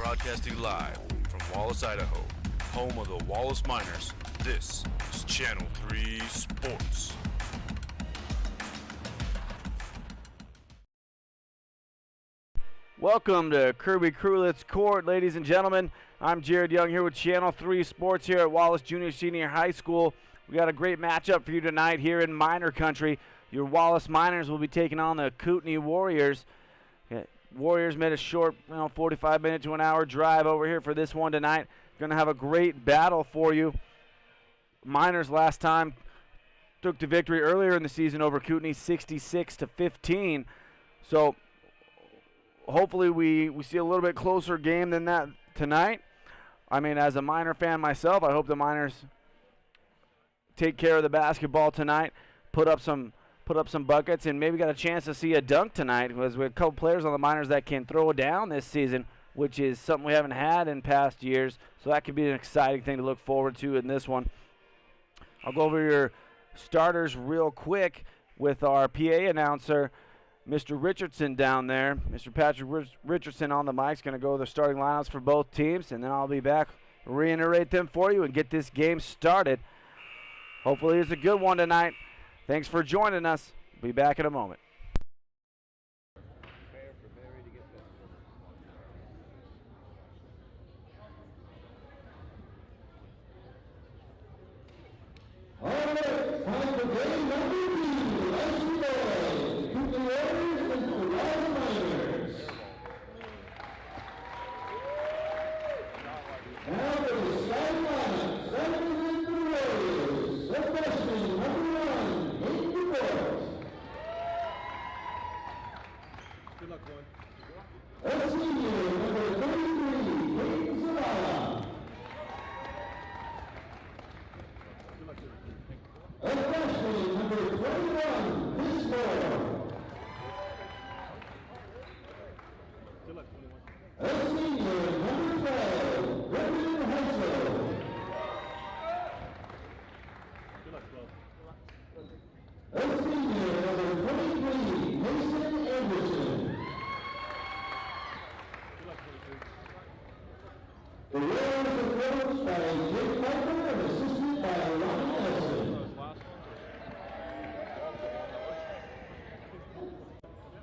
Broadcasting live from Wallace, Idaho, home of the Wallace Miners. This is Channel 3 Sports. Welcome to Kirby Krulitz Court, ladies and gentlemen. I'm Jared Young here with Channel 3 Sports here at Wallace Junior Senior High School. We got a great matchup for you tonight here in Miner Country. Your Wallace Miners will be taking on the Kootenai Warriors. Warriors made a short, 45-minute to an hour drive over here for this one tonight. Going to have a great battle for you. Miners last time took the victory earlier in the season over Kootenai, 66-15. So hopefully we see a little bit closer game than that tonight. I mean, as a Miner fan myself, I hope the Miners take care of the basketball tonight, put up some buckets, and maybe got a chance to see a dunk tonight, because we have a couple players on the Miners that can throw it down this season, which is something we haven't had in past years. So that could be an exciting thing to look forward to in this one. I'll go over your starters real quick with our PA announcer, Mr. Richardson down there. Mr. Patrick Richardson on the mic is going to go over the starting lineups for both teams, and then I'll be back, reiterate them for you, and get this game started. Hopefully it's a good one tonight. Thanks for joining us. Be back in a moment. All right, time for game number 2. Let's go. Kootenai Warriors and the Wallace Miners. Now for the starting lineup, representing the Warriors, the freshman number 1, Hayden DeFort. Good luck, boy. A senior number 33, Hayden Zavala. Good luck, sir. A freshman number 21, Chris Moore. Good luck, 21. A senior number 12, Brendan Hensel. Good luck, 12. A senior number 23, Mason Anderson. Good luck, 23. The Warriors are coached by Jake Piper and assisted by Ronnie Nelson. Last.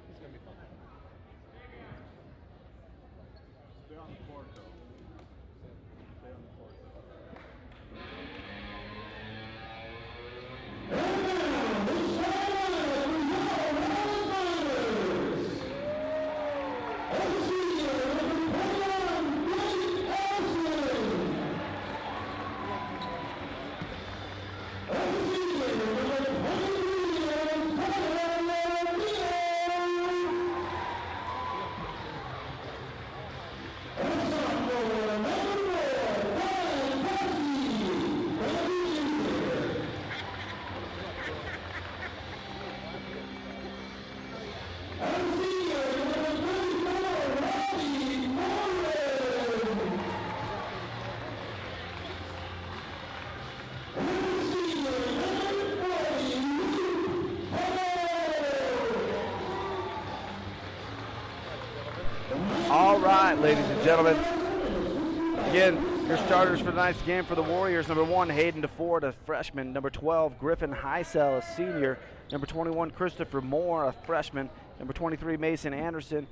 It's gonna be fun. Stay on the court, though. Stay on the court. And now, the sideline for your Wallace Miners. A senior number 21, Blake Allison. A senior number 23, Tyler Leo. A sophomore number 4, Brian Varsity. A senior number 34, Robbie Moran. A senior number 40, Luke Hall. All right, ladies and gentlemen. Again, your starters for tonight's game for the Warriors. Number 1, Hayden DeFort, a freshman. Number 12, Griffin Heisel, a senior. Number 21, Christopher Moore, a freshman. Number 23, Mason Anderson.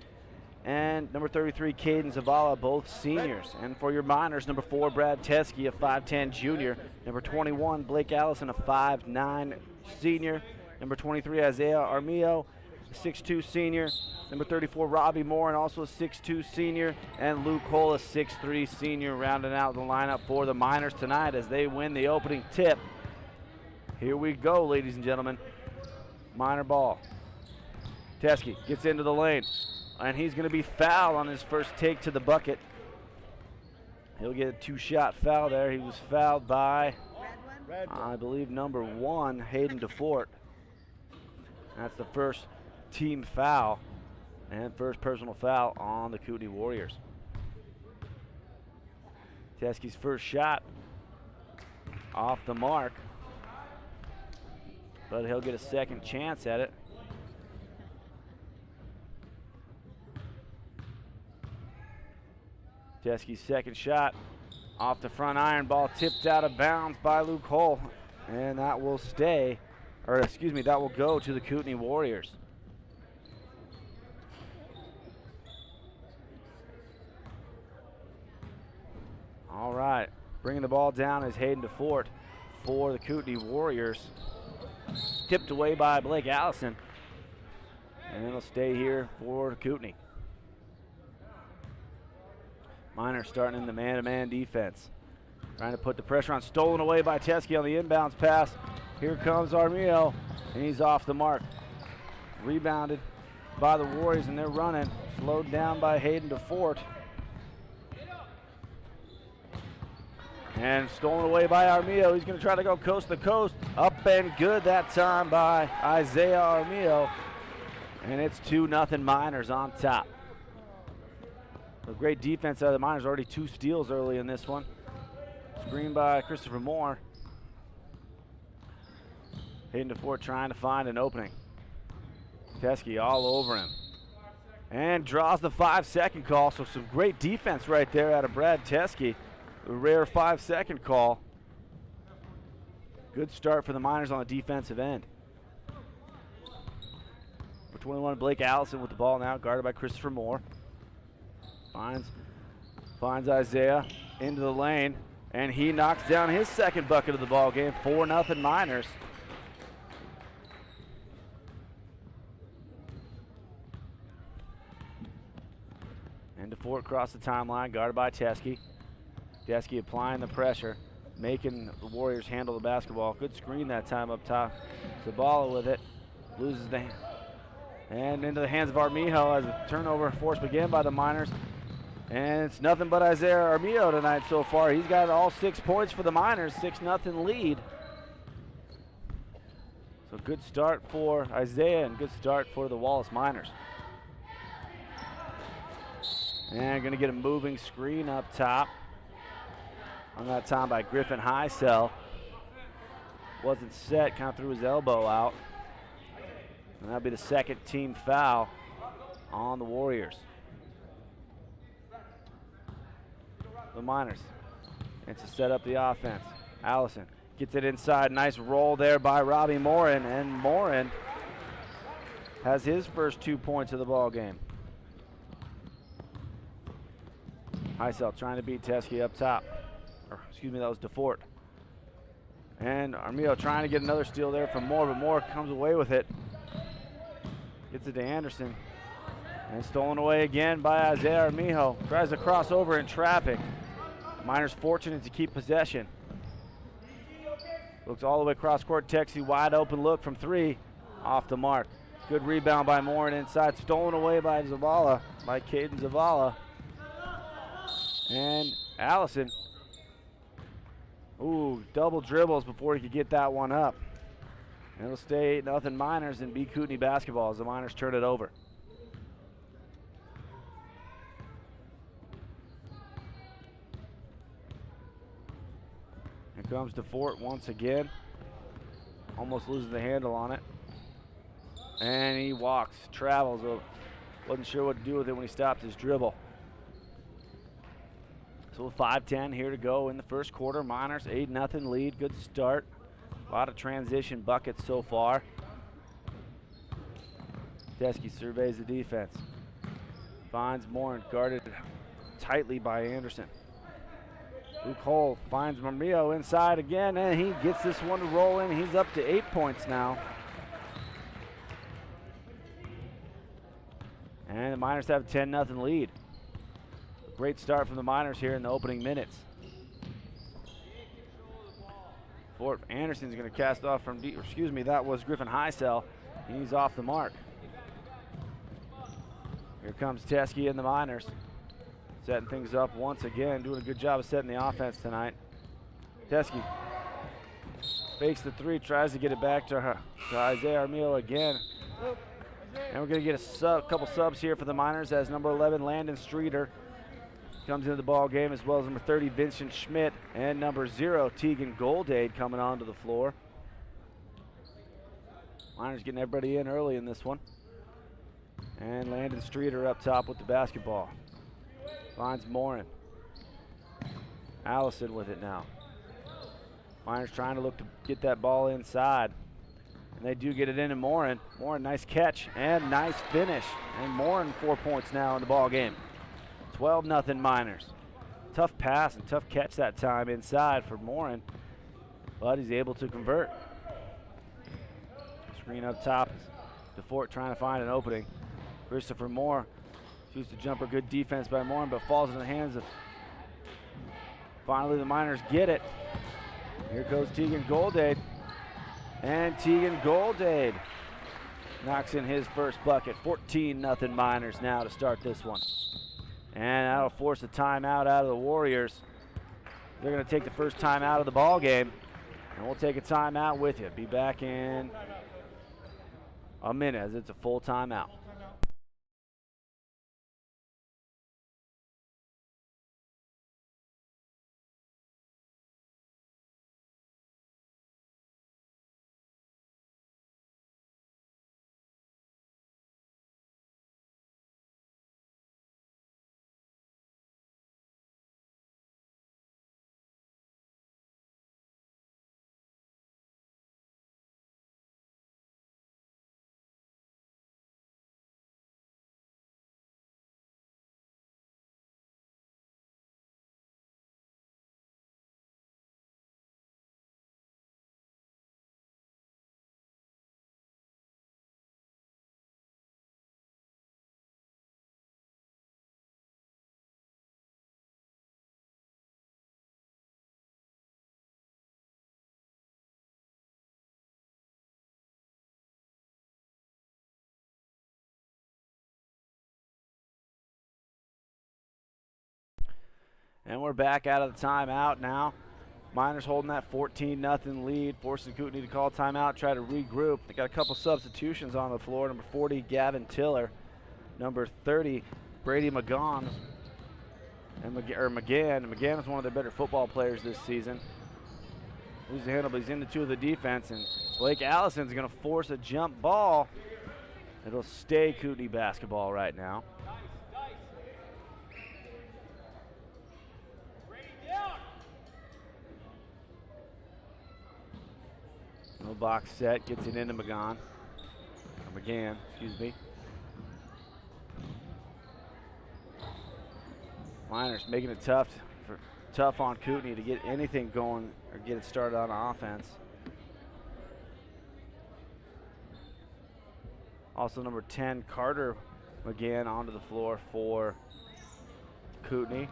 And number 33, Caden Zavala, both seniors. And for your Miners, number 4, Brad Teskey, a 5'10 junior. Number 21, Blake Allison, a 5'9 senior. Number 23, Isaiah Armillo, a 6'2 senior. Number 34, Robbie Moore, and also a 6'2 senior. And Luke Hull, a 6'3 senior, rounding out the lineup for the Miners tonight as they win the opening tip. Here we go, ladies and gentlemen. Miner ball. Teskey gets into the lane, and he's going to be fouled on his first take to the bucket. He'll get a 2-shot foul there. He was fouled by, I believe, number 1, Hayden DeFort. That's the first team foul and first personal foul on the Kootenai Warriors. Teskey's first shot off the mark, but he'll get a second chance at it. Teskey's second shot off the front iron, ball tipped out of bounds by Luke Hull, and that will stay, or excuse me, that will go to the Kootenai Warriors. All right, bringing the ball down is Hayden DeFort for the Kootenai Warriors. Tipped away by Blake Allison, and it'll stay here for Kootenai. Miners starting in the man-to-man defense. Trying to put the pressure on, stolen away by Teskey on the inbounds pass. Here comes Armijo, and he's off the mark. Rebounded by the Warriors, and they're running. Slowed down by Hayden DeFort. And stolen away by Armijo. He's going to try to go coast to coast. Up and good that time by Isaiah Armijo. And it's 2-0 Miners on top. A great defense out of the Miners. Already 2 steals early in this one. Screen by Christopher Moore. Hayden DeFort trying to find an opening. Teskey all over him. And draws the 5-second call. So some great defense right there out of Brad Teskey. A rare 5-second call. Good start for the Miners on the defensive end. For 21, Blake Allison with the ball now, guarded by Christopher Moore. Finds Isaiah into the lane, and he knocks down his second bucket of the ball game. 4-0 Miners. And DeFort across the timeline, guarded by Teskey. Teskey applying the pressure, making the Warriors handle the basketball. Good screen that time up top. Zabala with it, loses the and into the hands of Armijo as a turnover forced again by the Miners. And it's nothing but Isaiah Armijo tonight so far. He's got all 6 points for the Miners, 6-0 lead. So good start for Isaiah and good start for the Wallace Miners. And going to get a moving screen up top. On that time by Griffin Highsell. Wasn't set, kind of threw his elbow out. And that'll be the second team foul on the Warriors. The Miners. And to set up the offense. Allison gets it inside. Nice roll there by Robbie Morin. And Morin has his first 2 points of the ball game. Highsell trying to beat Teskey up top. Or, excuse me, that was DeFort. And Armijo trying to get another steal there from Moore, but Moore comes away with it. Gets it to Anderson. And stolen away again by Isaiah Armijo. Tries to cross over in traffic. Miners fortunate to keep possession. Looks all the way across court. Teskey wide open look from 3. Off the mark. Good rebound by Moore and inside. Stolen away by Zavala, by Caden Zavala. And Allison. Ooh, double dribbles before he could get that one up. And it'll stay 8-0 Miners and be Kootenai basketball as the Miners turn it over. Here comes DeFort once again. Almost loses the handle on it. And he walks, travels. Wasn't sure what to do with it when he stopped his dribble. So 5:10 here to go in the first quarter. Miners 8-0 lead. Good start. A lot of transition buckets so far. Teskey surveys the defense. Finds Morin guarded tightly by Anderson. Luke Hull finds Armijo inside again, and he gets this one to roll in. He's up to 8 points now. And the Miners have a 10-0 lead. Great start from the Miners here in the opening minutes. Fort Anderson's going to cast off from deep. Excuse me, that was Griffin Highsell. He's off the mark. Here comes Teskey and the Miners. Setting things up once again. Doing a good job of setting the offense tonight. Teskey fakes the 3, tries to get it back to Isaiah Armijo again. And we're going to get a couple subs here for the Miners as number 11, Landon Streeter, comes into the ball game, as well as number 30, Vincent Schmidt, and number 0, Tegan Goldade, coming onto the floor. Miners getting everybody in early in this one. And Landon Streeter up top with the basketball. Finds Morin. Allison with it now. Miners trying to look to get that ball inside. And they do get it into Morin. Morin, nice catch and nice finish. And Morin 4 points now in the ball game. 12-0 Miners. Tough pass and tough catch that time inside for Morin, but he's able to convert. Screen up top. DeFort trying to find an opening. Christopher Moore shoots the jumper. Good defense by Morin, but falls into the hands of. Finally, the Miners get it. Here goes Tegan Goldade. And Tegan Goldade knocks in his first bucket. 14-0 Miners now to start this one. And that'll force a timeout out of the Warriors. They're going to take the first time out of the ball game. And we'll take a timeout with you. Be back in a minute as it's a full timeout. And we're back out of the timeout now. Miners holding that 14-0 lead, forcing Kootenai to call timeout, try to regroup. They got a couple substitutions on the floor. Number 40, Gavin Tiller. Number 30, Brady McGaughan. And McGann is one of their better football players this season. Loses the handle, but he's in the two of the defense. And Blake Allison's going to force a jump ball. It'll stay Kootenai basketball right now. No box set, gets it into McGann, excuse me. Miners making it tough on Kootenai to get anything going or get it started on offense. Also number 10, Carter McGann onto the floor for Kootenai.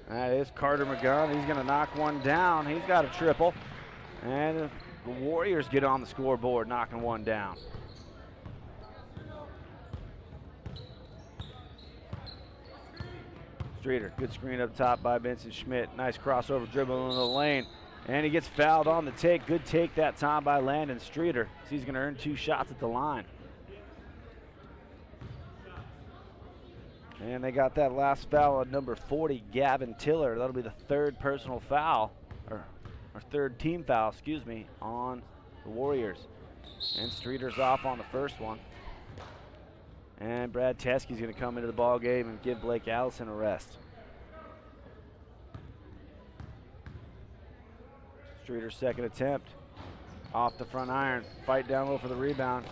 That is Carter McGann. He's gonna knock one down. He's got a triple. And the Warriors get on the scoreboard, knocking one down. Streeter, good screen up top by Benson Schmidt. Nice crossover dribble into the lane. And he gets fouled on the take. Good take that time by Landon Streeter. So he's going to earn 2 shots at the line. And they got that last foul on number 40, Gavin Tiller. That'll be the 3rd personal foul, or third team foul, excuse me, on the Warriors. And Streeter's off on the first one. And Brad Teskey's going to come into the ball game and give Blake Allison a rest. Streeter's second attempt. Off the front iron. Fight down low for the rebound.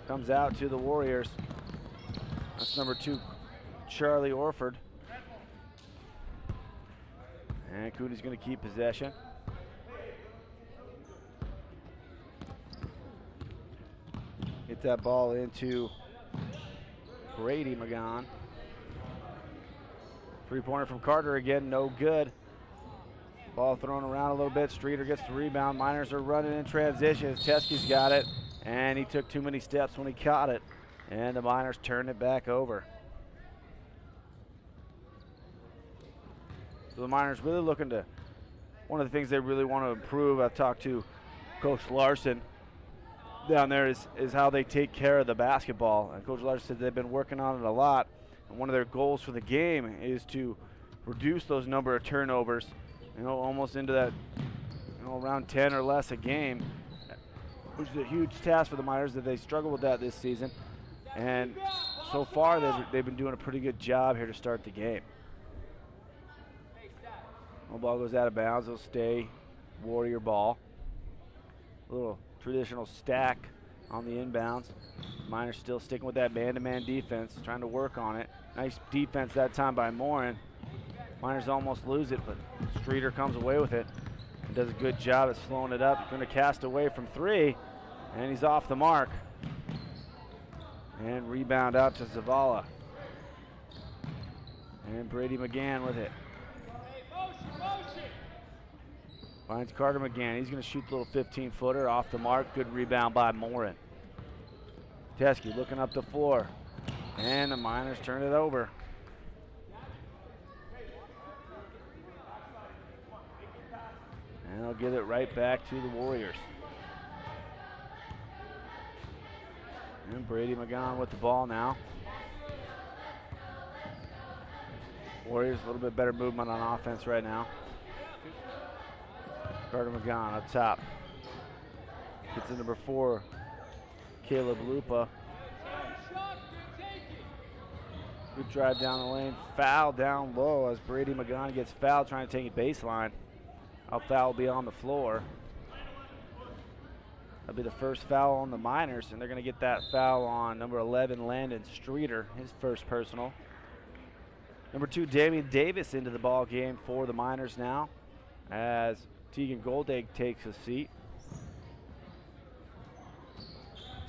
Comes out to the Warriors. That's number 2, Charlie Orford. And Kootenai's going to keep possession. Get that ball into Brady McGaughan. 3-pointer from Carter again, no good. Ball thrown around a little bit. Streeter gets the rebound. Miners are running in transition. Teskey's got it, and he took too many steps when he caught it. And the Miners turn it back over. So the Miners really looking to, one of the things they really want to improve, I've talked to Coach Larson down there, is how they take care of the basketball. And Coach Larson said they've been working on it a lot. And one of their goals for the game is to reduce those number of turnovers, almost into that, around 10 or less a game, which is a huge task for the Miners that they struggle with that this season. And so far they've been doing a pretty good job here to start the game. No ball goes out of bounds. It'll stay Warrior ball. A little traditional stack on the inbounds. Miners still sticking with that man-to-man defense, trying to work on it. Nice defense that time by Morin. Miners almost lose it, but Streeter comes away with it and does a good job at slowing it up. He's going to cast away from 3, and he's off the mark. And rebound out to Zavala. And Brady McGann with it. Finds Carter McGann. He's going to shoot the little 15-footer off the mark. Good rebound by Morin. Teskey looking up the floor. And the Miners turn it over. And they'll give it right back to the Warriors. And Brady McGann with the ball now. Warriors a little bit better movement on offense right now. Carter McGann up top. Gets to number 4, Caleb Lupa. Good drive down the lane. Foul down low as Brady McGann gets fouled trying to take a baseline. A foul will be on the floor. That'll be the first foul on the Miners, and they're going to get that foul on number 11, Landon Streeter, his first personal. Number 2, Damian Davis into the ball game for the Miners now as Tegan Goldag takes a seat.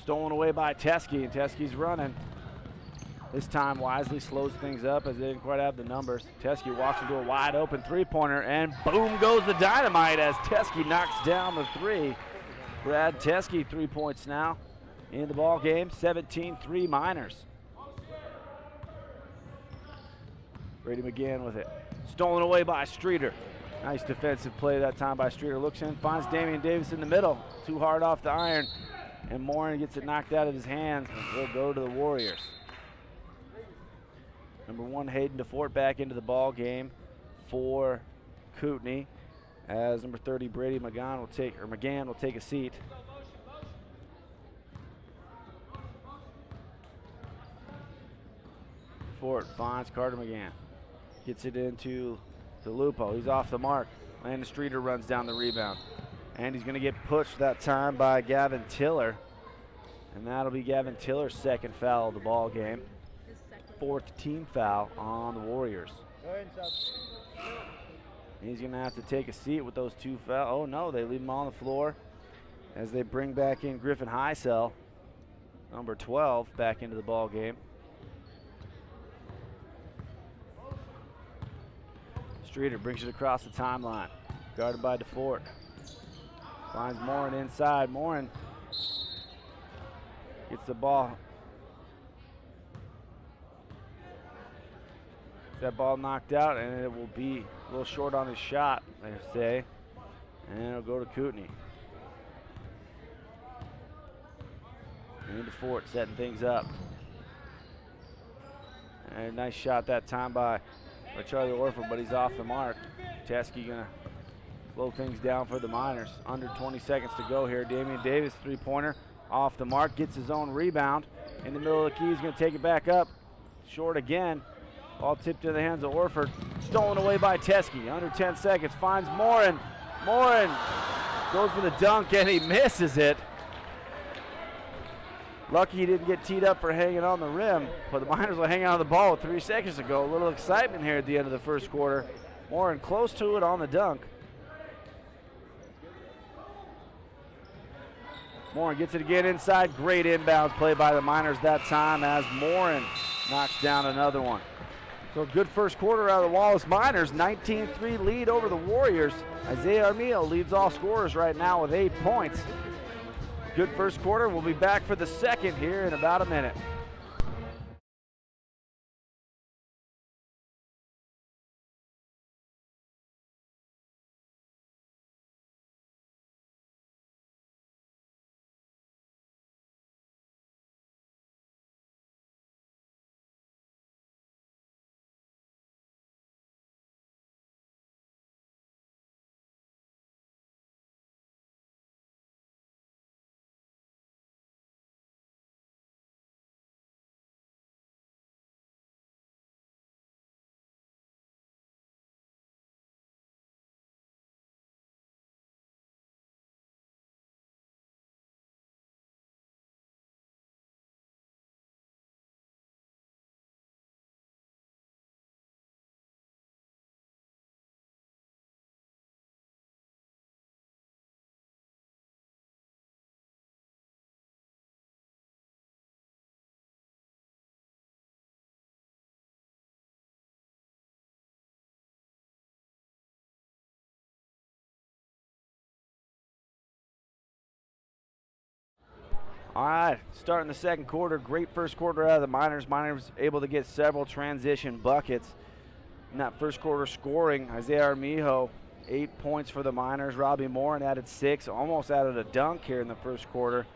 Stolen away by Teskey, and Teskey's running. This time Wisely slows things up as they didn't quite have the numbers. Teskey walks into a wide open 3-pointer, and boom goes the dynamite as Teskey knocks down the 3. Brad Teskey 3 points now in the ball game. 17-3 Miners. Brady McGann with it. Stolen away by Streeter. Nice defensive play that time by Streeter. Looks in, finds Damian Davis in the middle. Too hard off the iron. And Morin gets it knocked out of his hands. Will go to the Warriors. Number 1, Hayden DeFort back into the ball game for Kootenai. As number 30, Brady McGann will take a seat. Fort finds Carter McGann. Gets it into the Lupo. He's off the mark. Landon Streeter runs down the rebound. And he's going to get pushed that time by Gavin Tiller. And that'll be Gavin Tiller's second foul of the ball game. 4th team foul on the Warriors. He's going to have to take a seat with those 2 fouls. Oh, no, they leave him on the floor as they bring back in Griffin Highsell, number 12, back into the ball game. Streeter brings it across the timeline, guarded by DeFort. Finds Morin inside. Morin gets the ball. That ball knocked out, and it will be a little short on his shot, they say. And it'll go to Kootenai. And DeFort setting things up. And a nice shot that time by Charlie Orford, but he's off the mark. Teskey gonna slow things down for the Miners. Under 20 seconds to go here. Damian Davis, 3-pointer, off the mark, gets his own rebound. In the middle of the key, he's gonna take it back up. Short again. Ball tipped in the hands of Orford. Stolen away by Teskey. Under 10 seconds, finds Morin. Morin goes for the dunk, and he misses it. Lucky he didn't get teed up for hanging on the rim, but the Miners will hang on to the ball with 3 seconds to go. A little excitement here at the end of the first quarter. Morin close to it on the dunk. Morin gets it again inside. Great inbounds play by the Miners that time as Morin knocks down another one. So good first quarter out of the Wallace Miners. 19-3 lead over the Warriors. Isaiah Armijo leads all scorers right now with 8 points. Good first quarter. We'll be back for the second here in about a minute. All right, starting the second quarter. Great first quarter out of the Miners. Miners able to get several transition buckets. In that first quarter scoring, Isaiah Armijo, 8 points for the Miners. Robbie Morin added 6, almost added a dunk here in the first quarter.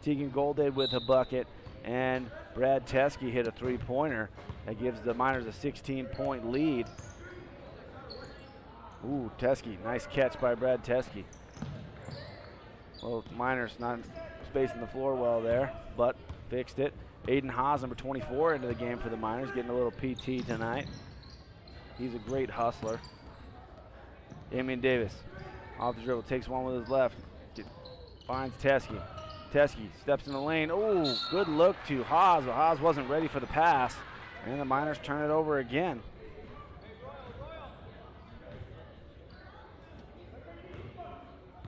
Tegan Golday with a bucket, and Brad Teskey hit a three-pointer. That gives the Miners a 16-point lead. Ooh, Teskey, nice catch by Brad Teskey. Well, Miners not spacing the floor well there, but fixed it. Aiden Haas, number 24, into the game for the Miners, getting a little PT tonight. He's a great hustler. Damian Davis, off the dribble, takes one with his left, finds Teskey. Teskey steps in the lane. Oh, good look to Haas, but Haas wasn't ready for the pass, and the Miners turn it over again.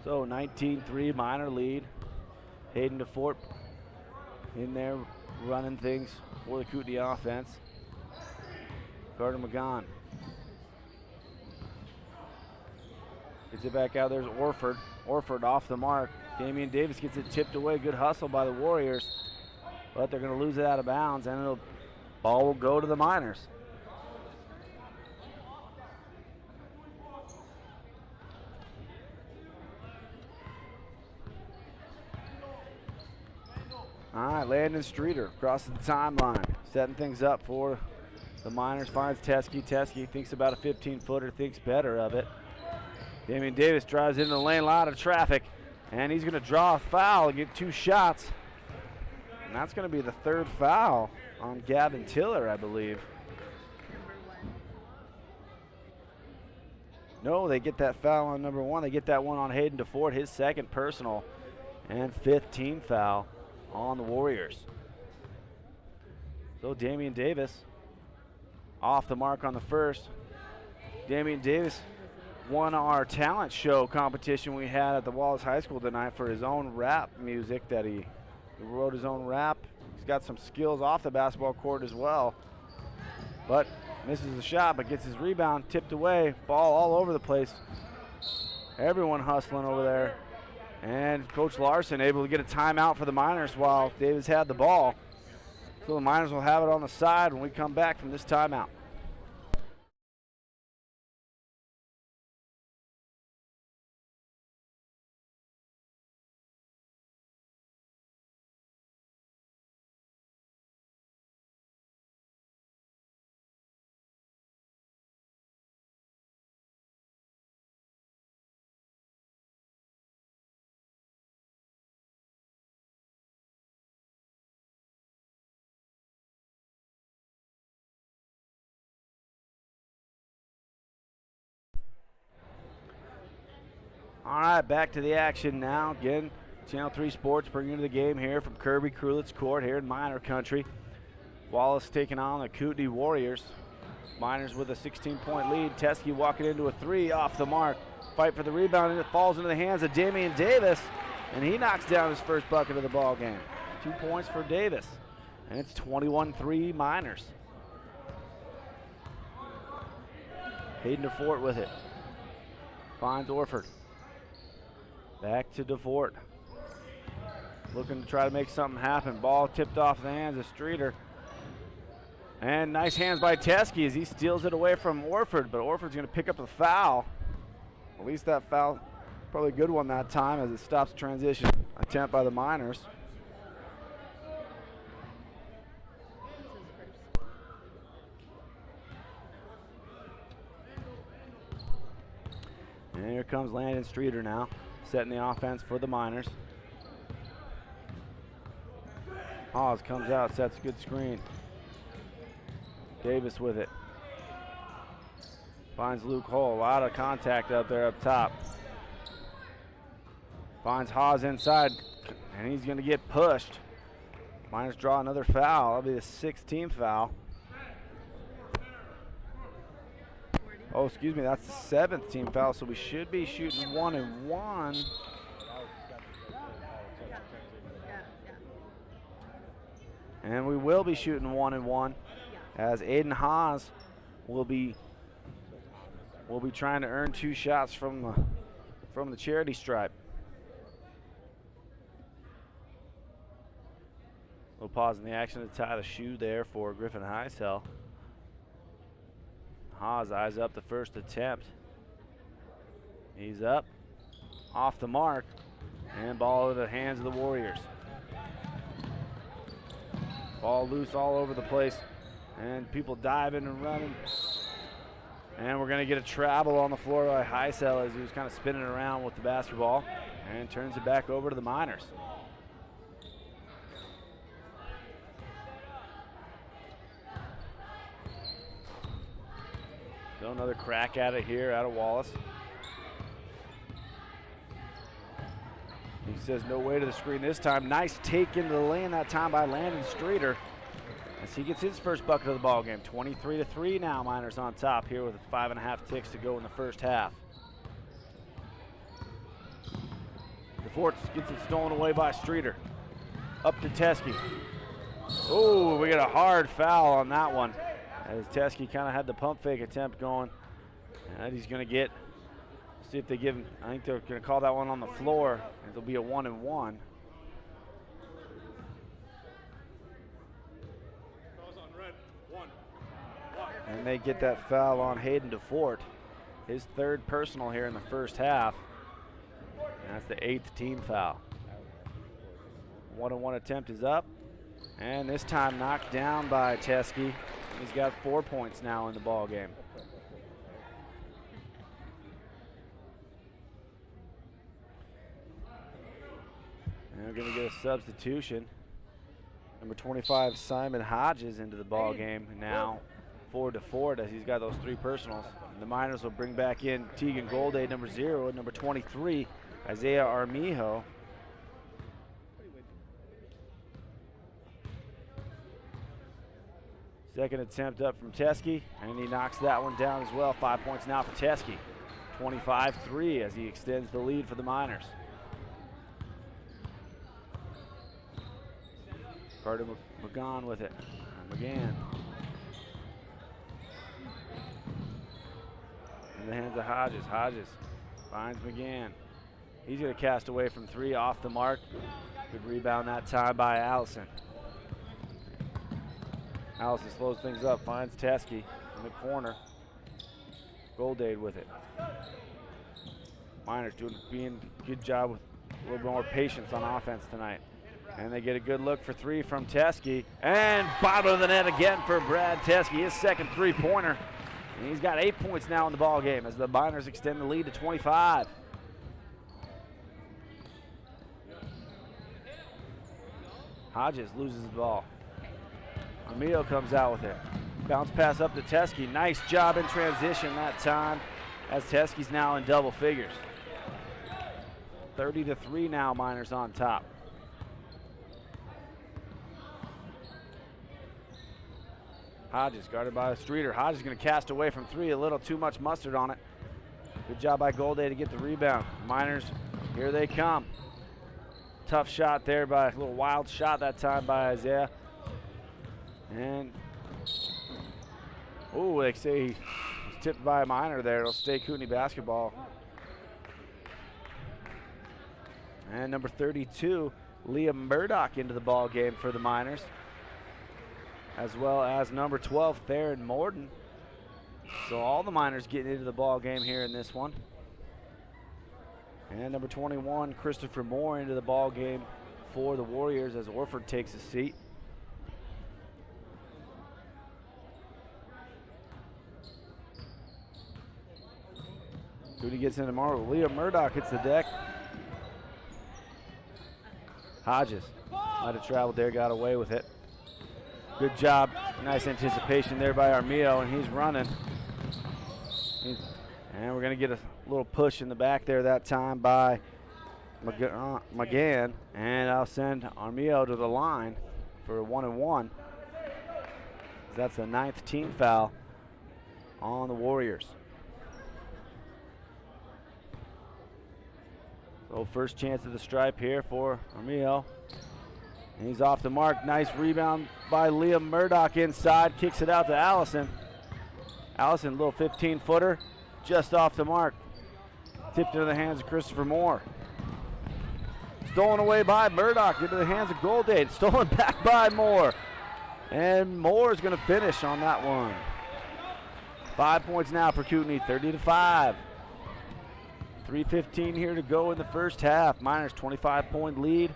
So 19-3 Miner lead. Hayden DeFort in there running things for the Kootenai offense. Carter McGon gets it back out. There's Orford. Orford off the mark. Damian Davis gets it tipped away. Good hustle by the Warriors, but they're going to lose it out of bounds, and the ball will go to the Miners. All right, Landon Streeter across the timeline, setting things up for the Miners. Finds Teskey. Teskey thinks about a 15-footer, thinks better of it. Damian Davis drives into the lane, a lot of traffic, and he's going to draw a foul and get 2 shots. And that's going to be the 3rd foul on Gavin Tiller, I believe. No, they get that foul on number 1. They get that one on Hayden DeFort, his 2nd personal, and 5th team foul on the Warriors. So Damian Davis off the mark on the first. Damian Davis won our talent show competition we had at the Wallace High School tonight for his own rap music that he wrote his own rap. He's got some skills off the basketball court as well, but misses the shot, but gets his rebound tipped away. Ball all over the place. Everyone hustling over there. And Coach Larson able to get a timeout for the Miners while Davis had the ball. So the Miners will have it on the side when we come back from this timeout. All right, back to the action now. Again, Channel 3 Sports bringing you the game here from Kirby Krulitz Court here in Miner Country. Wallace taking on the Kootenai Warriors. Miners with a 16-point lead. Teskey walking into a 3 off the mark. Fight for the rebound, and it falls into the hands of Damian Davis, and he knocks down his first bucket of the ball game. 2 points for Davis, and it's 21-3 Miners. Hayden DeFort with it. Finds Orford. Back to DeFort. Looking to try to make something happen. Ball tipped off the hands of Streeter. And nice hands by Teskey as he steals it away from Orford, but Orford's going to pick up the foul. At least that foul, probably a good one that time as it stops transition attempt by the Miners. And here comes Landon Streeter now, setting the offense for the Miners. Hawes comes out, sets a good screen. Davis with it. Finds Luke Hull. A lot of contact out there up top. Finds Hawes inside, and he's going to get pushed. Miners draw another foul. That'll be the 6th team foul. Oh, excuse me, that's the 7th team foul, so we should be shooting 1 and 1. And we will be shooting 1 and 1 as Aiden Haas will be trying to earn 2 shots from the charity stripe. Little pause in the action to tie the shoe there for Griffin Heisel. Haas eyes up the first attempt. He's up, off the mark, and ball in the hands of the Warriors. Ball loose all over the place, and people diving and running. And we're going to get a travel on the floor by Heisel as he was kind of spinning around with the basketball, and turns it back over to the Miners. So another crack at it here out of Wallace. He says no way to the screen this time. Nice take into the lane that time by Landon Streeter as he gets his first bucket of the ball game. 23-3 now, Miners on top here with 5.5 ticks to go in the first half. DeForts gets it stolen away by Streeter. Up to Teskey. Oh, we get a hard foul on that one, as Teskey kind of had the pump fake attempt going. And he's going to get, see if they give him, I think they're going to call that one on the floor. It'll be a 1-and-1. Calls on red. One. And they get that foul on Hayden DeFort. His third personal here in the first half. And that's the 8th team foul. 1-and-1 attempt is up. And this time knocked down by Teskey. He's got 4 points now in the ball game. And we're going to get a substitution. Number 25, Simon Hodges, into the ball game now for DeFort as he's got those 3 personals. And the Miners will bring back in Tegan Golday, number 0, and number 23, Isaiah Armijo. Second attempt up from Teskey, and he knocks that one down as well. 5 points now for Teskey. 25-3 as he extends the lead for the Miners. Carter McGann with it. McGann. In the hands of Hodges. Hodges finds McGann. He's going to cast away from 3 off the mark. Good rebound that time by Allison. Allison slows things up, finds Teskey in the corner. Goldade with it. Miners being a good job with a little more patience on offense tonight. And they get a good look for 3 from Teskey. And bottom of the net again for Brad Teskey, his second 3-pointer. And he's got 8 points now in the ball game as the Miners extend the lead to 25. Hodges loses the ball. Armijo comes out with it. Bounce pass up to Teskey. Nice job in transition that time as Teskey's now in double figures. 30-3 now, Miners on top. Hodges guarded by Streeter. Hodges going to cast away from 3, a little too much mustard on it. Good job by Golday to get the rebound. Miners, here they come. Tough shot there by a little wild shot that time by Isaiah. And, oh, they say he was tipped by a Miner there. It'll stay Kootenai basketball. And number 32, Liam Murdoch, into the ball game for the Miners, as well as number 12, Theron Morden. So all the Miners getting into the ball game here in this one. And number 21, Christopher Moore, into the ball game for the Warriors as Orford takes a seat. Kootenai gets in tomorrow. Liam Murdoch hits the deck. Hodges might have traveled there, got away with it. Good job, nice anticipation there by Armijo, and he's running. And we're going to get a little push in the back there that time by McGann, and I'll send Armijo to the line for a 1-and-1. That's the 9th team foul on the Warriors. So first chance of the stripe here for Armijo. And he's off the mark. Nice rebound by Liam Murdoch inside. Kicks it out to Allison. Allison, little 15-footer, just off the mark. Tipped into the hands of Christopher Moore. Stolen away by Murdoch into the hands of Goldade. Stolen back by Moore. And Moore is going to finish on that one. 5 points now for Kootenai, 30-5. 3:15 here to go in the first half. Miners 25-point lead.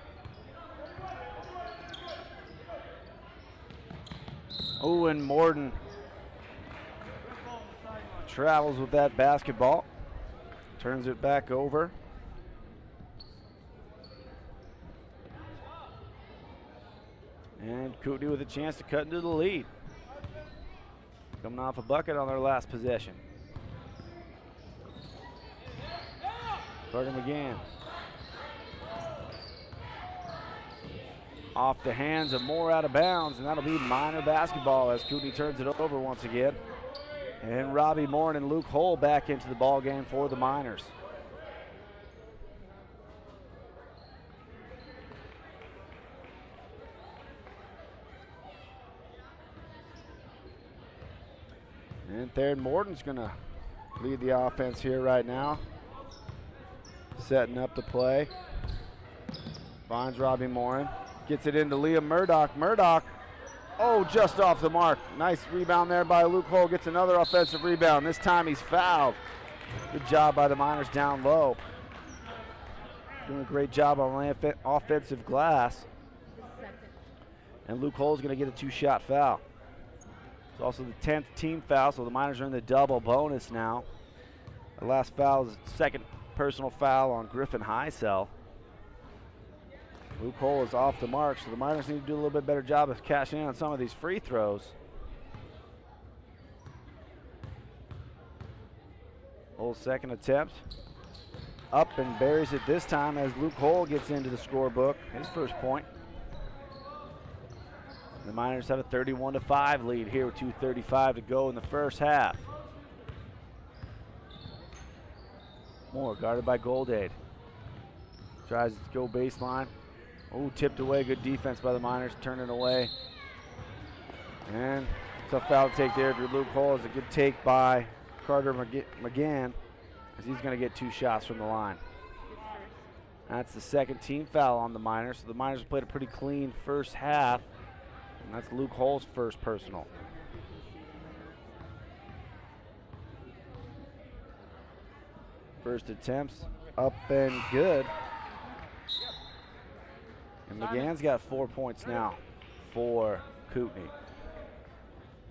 Oh, and Morden travels with that basketball. Turns it back over. And Kootenai with a chance to cut into the lead. Coming off a bucket on their last possession. Carter McGann. Off the hands of Moore, out of bounds, and that'll be Miner basketball as Kootenai turns it over once again. And Robbie Moore and Luke Hull back into the ball game for the Miners. And Theron Morton's going to lead the offense here right now. Setting up the play. Finds Robbie Morin. Gets it into Liam Murdoch. Murdoch, oh, just off the mark. Nice rebound there by Luke Hull. Gets another offensive rebound. This time he's fouled. Good job by the Miners down low. Doing a great job on the offensive glass. And Luke Hull's going to get a two-shot foul. It's also the 10th team foul, so the Miners are in the double bonus now. The last foul is the second personal foul on Griffin Highsell. Luke Hull is off the mark, so the Miners need to do a little bit better job of cashing in on some of these free throws. Hull's second attempt. Up and buries it this time as Luke Hull gets into the scorebook. His first point. The Miners have a 31-5 lead here with 2:35 to go in the first half. Moore guarded by Goldade. Tries to go baseline. Oh, tipped away. Good defense by the Miners. Turning away. And tough foul to take there if you're Luke Hull. It's a good take by Carter McGann as he's going to get two shots from the line. That's the second team foul on the Miners. So the Miners played a pretty clean first half. And that's Luke Hull's first personal. First attempts up and good. And McGann's got 4 points now for Kootenai.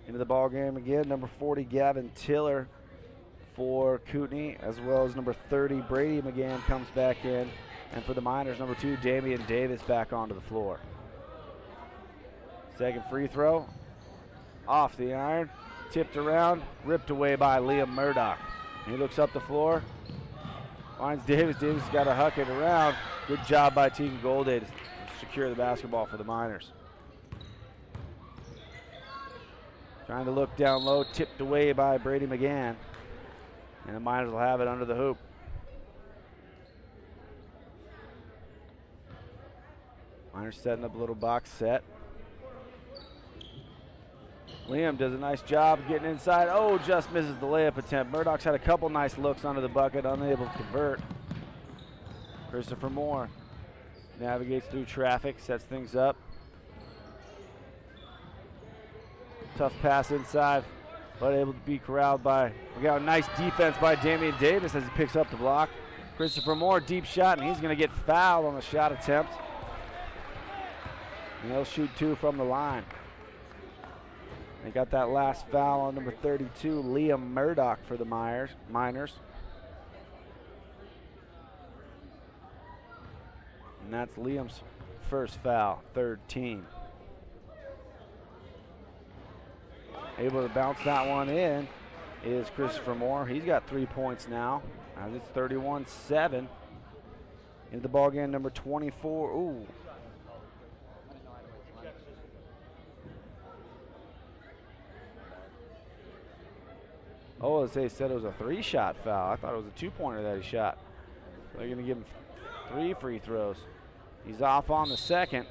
Into the ball game again, number 40 Gavin Tiller for Kootenai, as well as number 30 Brady McGann comes back in. And for the Miners, number 2 Damian Davis back onto the floor. Second free throw, off the iron, tipped around, ripped away by Liam Murdoch. He looks up the floor, finds Davis. Davis got to huck it around. Good job by Tegan Goldade to secure the basketball for the Miners. Trying to look down low, tipped away by Brady McGann. And the Miners will have it under the hoop. Miners setting up a little box set. Liam does a nice job getting inside. Oh, just misses the layup attempt. Murdoch's had a couple nice looks under the bucket, unable to convert. Christopher Moore navigates through traffic, sets things up. Tough pass inside, but able to be corralled by, we got a nice defense by Damian Davis as he picks up the block. Christopher Moore, deep shot, and he's going to get fouled on the shot attempt. And he'll shoot 2 from the line. They got that last foul on number 32, Liam Murdoch for the Miners. And that's Liam's first foul, third team. Able to bounce that one in is Christopher Moore. He's got 3 points now, as it's 31-7. Into the ball game, number 24. Ooh. Oh, they said it was a 3-shot foul. I thought it was a 2-pointer that he shot. They're going to give him 3 free throws. He's off on the second.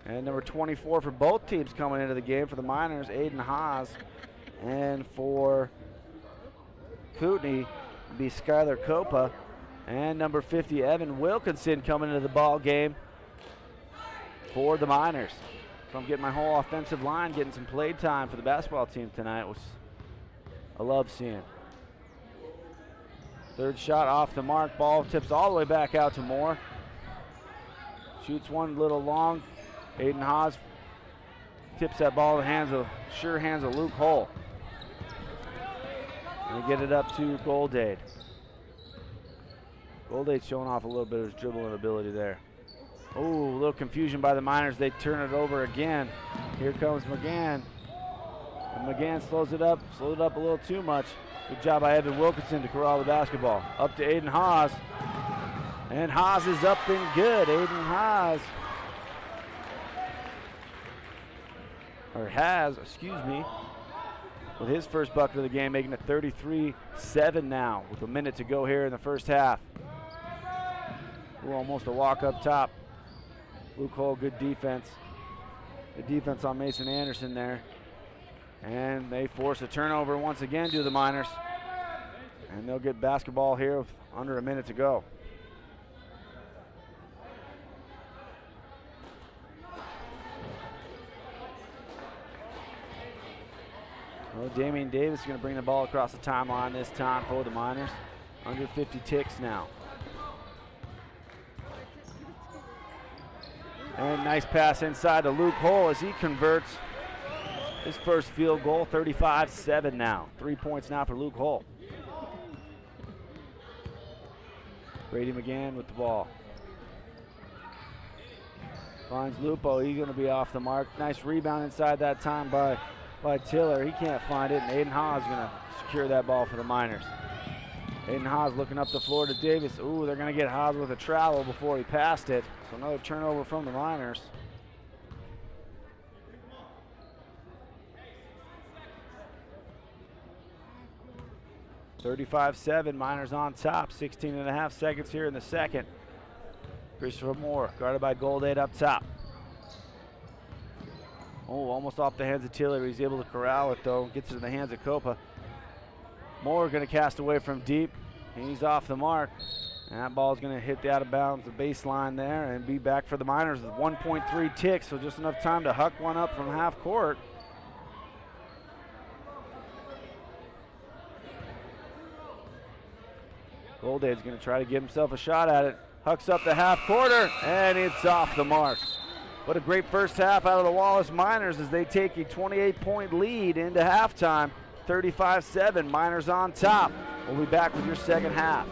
And number 24 for both teams coming into the game for the Miners, Aiden Haas. And for Kootenai, be Skylar Copa. And number 50, Evan Wilkinson, coming into the ball game for the Miners. So I'm getting my whole offensive line getting some play time for the basketball team tonight, which I love seeing. Third shot off the mark. Ball tips all the way back out to Moore. Shoots one little long. Aiden Haas tips that ball in the hands of Luke Hull. And we get it up to Goldade. Goldade's showing off a little bit of his dribbling ability there. Oh, a little confusion by the Miners. They turn it over again. Here comes McGann. And McGann slows it up a little too much. Good job by Evan Wilkinson to corral the basketball. Up to Aiden Haas. And Haas is up and good. Aiden Haas. With his first bucket of the game, making it 33-7 now with a minute to go here in the first half. Ooh, almost a walk up top. Luke Hull, good defense. Good defense on Mason Anderson there. And they force a turnover once again to the Miners. And they'll get basketball here with under a minute to go. Well, Damian Davis is going to bring the ball across the timeline this time for the Miners. Under 50 ticks now. And nice pass inside to Luke Hull as he converts his first field goal. 35-7 now. 3 points now for Luke Hull. Brady McGann with the ball. Finds Lupo. He's going to be off the mark. Nice rebound inside that time by Tiller. He can't find it, and Aiden Haas is going to secure that ball for the Miners. Aiden Haas looking up the floor to Davis. Ooh, they're going to get Haas with a travel before he passed it. So another turnover from the Miners. (35-7), Miners on top. 16.5 seconds here in the second. Christopher Moore, guarded by Goldade up top. Oh, almost off the hands of Tiller. He's able to corral it, though. Gets it in the hands of Copa. Moore going to cast away from deep. He's off the mark. And that ball is going to hit the out of bounds, the baseline there, and be back for the Miners with 1.3 ticks, so just enough time to huck one up from half court. Goldade's going to try to give himself a shot at it. Hucks up the half quarter, and it's off the mark. What a great first half out of the Wallace Miners as they take a 28-point lead into halftime. 35-7, Miners on top. We'll be back with your second half.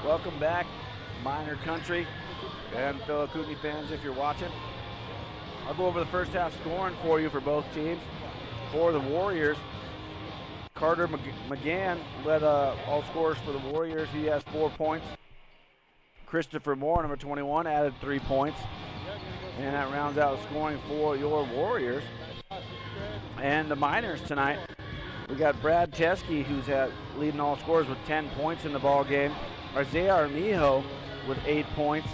Welcome back, Minor Country and fellow Kootenai fans if you're watching. I'll go over the first half scoring for you for both teams. For the Warriors, Carter McGann led all scorers for the Warriors. He has 4 points. Christopher Moore, number 21, added 3 points. And that rounds out scoring for your Warriors. And the Miners tonight, we got Brad Teskey, who's leading all scorers with 10 points in the ball game. Isaiah Armijo with 8 points.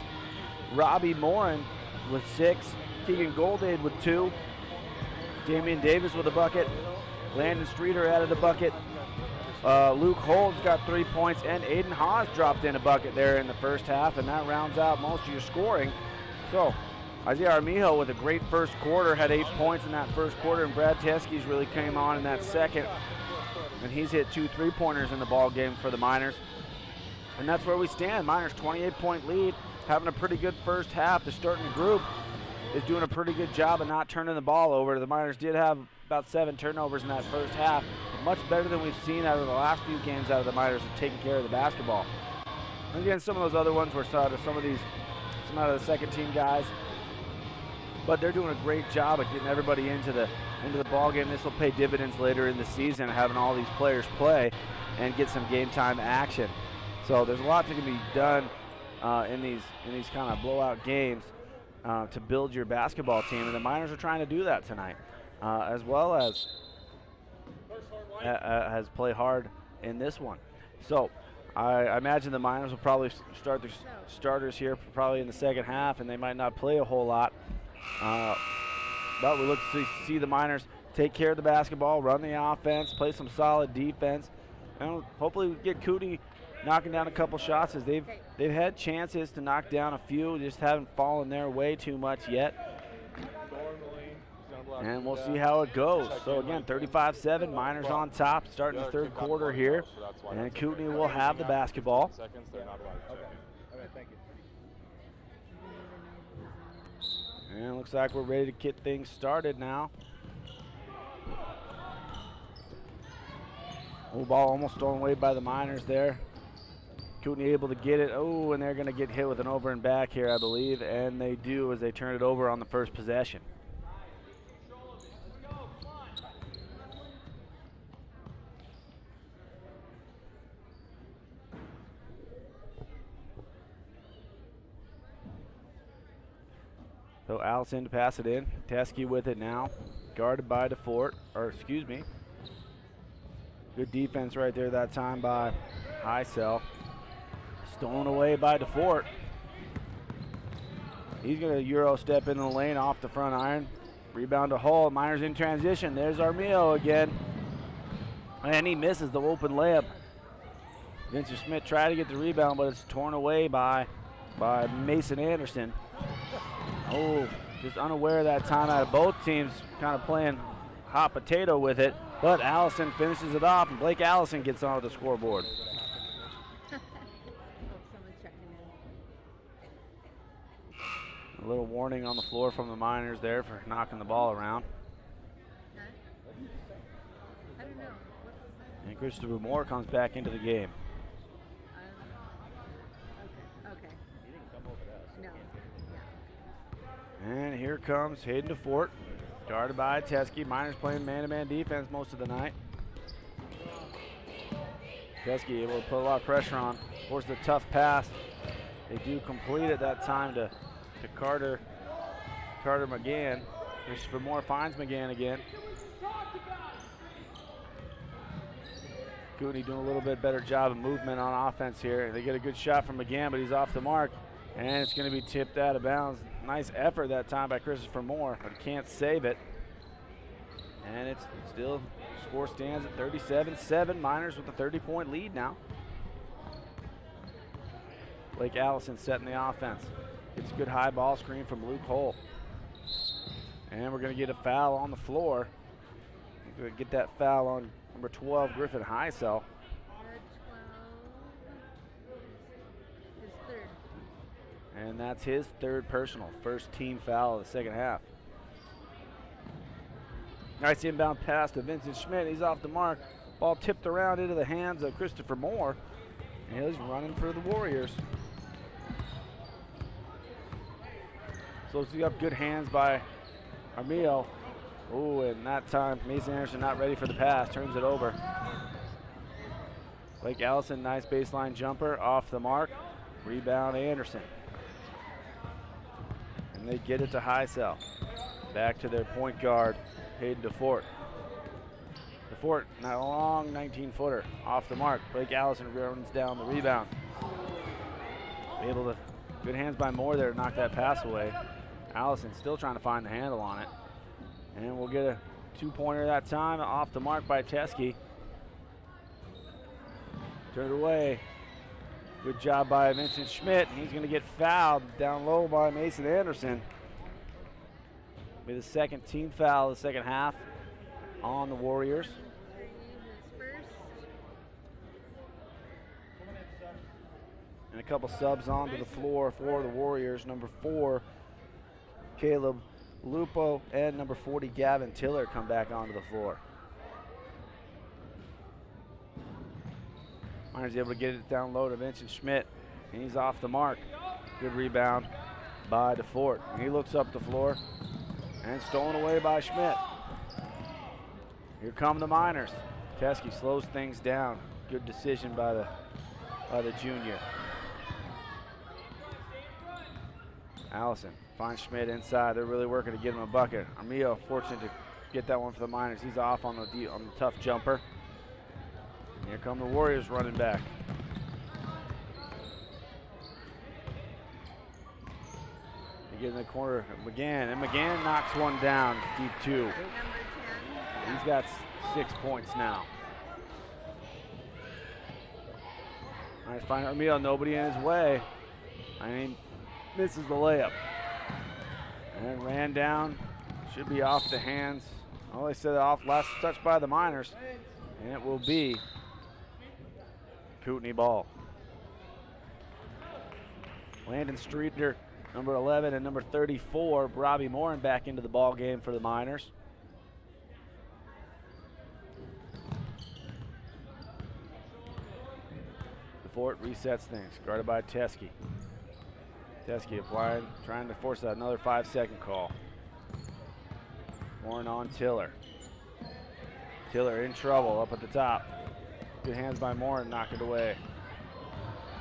Robbie Morin with 6. Keegan Goldade with 2. Damian Davis with a bucket. Landon Streeter added a bucket. Luke Holt's got 3 points, and Aiden Haas dropped in a bucket there in the first half, and that rounds out most of your scoring. So, Isaiah Armijo with a great first quarter, had 8 points in that first quarter, and Brad Teskey's really came on in that second. And he's hit 2 3-pointers in the ball game for the Miners. And that's where we stand. Miners 28-point lead, having a pretty good first half. The starting group is doing a pretty good job of not turning the ball over. The Miners did have about 7 turnovers in that first half, much better than we've seen out of the last few games out of the Miners of taking care of the basketball. And again, some of those other ones were some out of the second team guys, but they're doing a great job of getting everybody into the ball game. This will pay dividends later in the season, having all these players play and get some game time action. So there's a lot that can be done in these kind of blowout games to build your basketball team, and the Miners are trying to do that tonight, as well as play hard in this one. So I imagine the Miners will probably start their starters here probably in the second half, and they might not play a whole lot. But we look to see the Miners take care of the basketball, run the offense, play some solid defense, and hopefully we get Kootenai knocking down a couple shots, as they've had chances to knock down a few, just haven't fallen their way too much yet. And we'll see how it goes. So again, 35-7, Miners on top, starting the third quarter here, and Kootenai will have the basketball. And it looks like we're ready to get things started now. Oh, ball almost stolen away by the Miners there. Kootenai able to get it. Oh, and they're going to get hit with an over and back here, I believe. And they do, as they turn it over on the first possession. So Allison to pass it in. Teskey with it now. Guarded by DeFort, or excuse me. Good defense right there that time by Highsell. Stolen away by DeFort. He's going to Euro step into the lane off the front iron. Rebound to Hull. Miners in transition. There's Armijo again. And he misses the open layup. Vincent Schmidt tried to get the rebound, but it's torn away by Mason Anderson. Oh, just unaware that timeout. Both teams kind of playing hot potato with it, but Allison finishes it off, and Blake Allison gets onto the scoreboard. A little warning on the floor from the Miners there for knocking the ball around. I don't know. And Christopher Moore comes back into the game. Okay. He didn't come over to us. No. And here comes Hayden DeFort, guarded by Teskey. Miners playing man-to-man defense most of the night. Teskey able to put a lot of pressure on. Forced a tough pass. They do complete it that time to Carter McGann. Christopher Moore finds McGann again. Kootenai doing a little bit better job of movement on offense here. They get a good shot from McGann, but he's off the mark. And it's going to be tipped out of bounds. Nice effort that time by Christopher Moore, but can't save it. And it's still, score stands at 37-7. Miners with a 30-point lead now. Blake Allison setting the offense. Gets a good high ball screen from Luke Hull. And we're going to get a foul on the floor. We're going to get that foul on number 12, Griffin Highsell. His third. And that's his third personal, first team foul of the second half. Nice inbound pass to Vincent Schmidt. He's off the mark. Ball tipped around into the hands of Christopher Moore. And he's running for the Warriors. So we got good hands by Armijo. Oh, and that time Mason Anderson not ready for the pass, turns it over. Blake Allison, nice baseline jumper, off the mark. Rebound Anderson. And they get it to Highsell. Back to their point guard, Hayden DeFort. DeFort, not a long 19-footer, off the mark. Blake Allison runs down the rebound. Able to, good hands by Moore there to knock that pass away. Allison still trying to find the handle on it. And we'll get a two-pointer that time, off the mark by Teskey. Turned away. Good job by Vincent Schmidt. He's going to get fouled down low by Mason Anderson. Be the second team foul of the second half on the Warriors. His first. And a couple subs onto the floor for the Warriors. Number 4, Caleb Lupo, and number 40, Gavin Tiller, come back onto the floor. Miners able to get it down low to Vincent Schmidt, and he's off the mark. Good rebound by DeFort. And he looks up the floor, and stolen away by Schmidt. Here come the Miners. Teskey slows things down. Good decision by the junior. Allison finds Schmidt inside. They're really working to get him a bucket. Armillo fortunate to get that one for the Miners. He's off on the tough jumper. And here come the Warriors running back. They get in the corner, McGann, and McGann knocks one down, deep 2. Number 10. He's got 6 points now. All right, find Armillo, nobody in his way. Misses the layup. And ran down, should be off the hands. Oh, they said off, last touch by the Miners. And it will be Kootenai ball. Landon Streeter, number 11, and number 34, Robbie Morin, back into the ball game for the Miners. DeFort resets things, guarded by Teskey. Teskey applying, trying to force another 5-second call. Morin on Tiller. Tiller in trouble up at the top. Good hands by Morin, knock it away.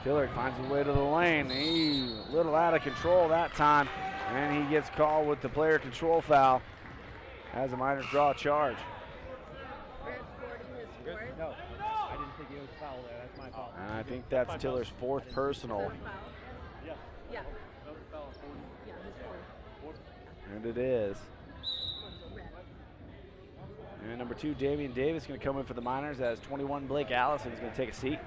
Tiller finds his way to the lane. He a little out of control that time, and he gets called with the player control foul as the Miners draw a charge. Brett 40, his fourth. No, I didn't think he was fouled there. That's my fault. And I think that's Tiller's 4th personal, Third foul. Yeah. Yeah. Another foul on 40. Yeah, his fourth. and it is. Brett. And number 2, Damian Davis, going to come in for the Miners as 21, Blake Allison is going to take a seat.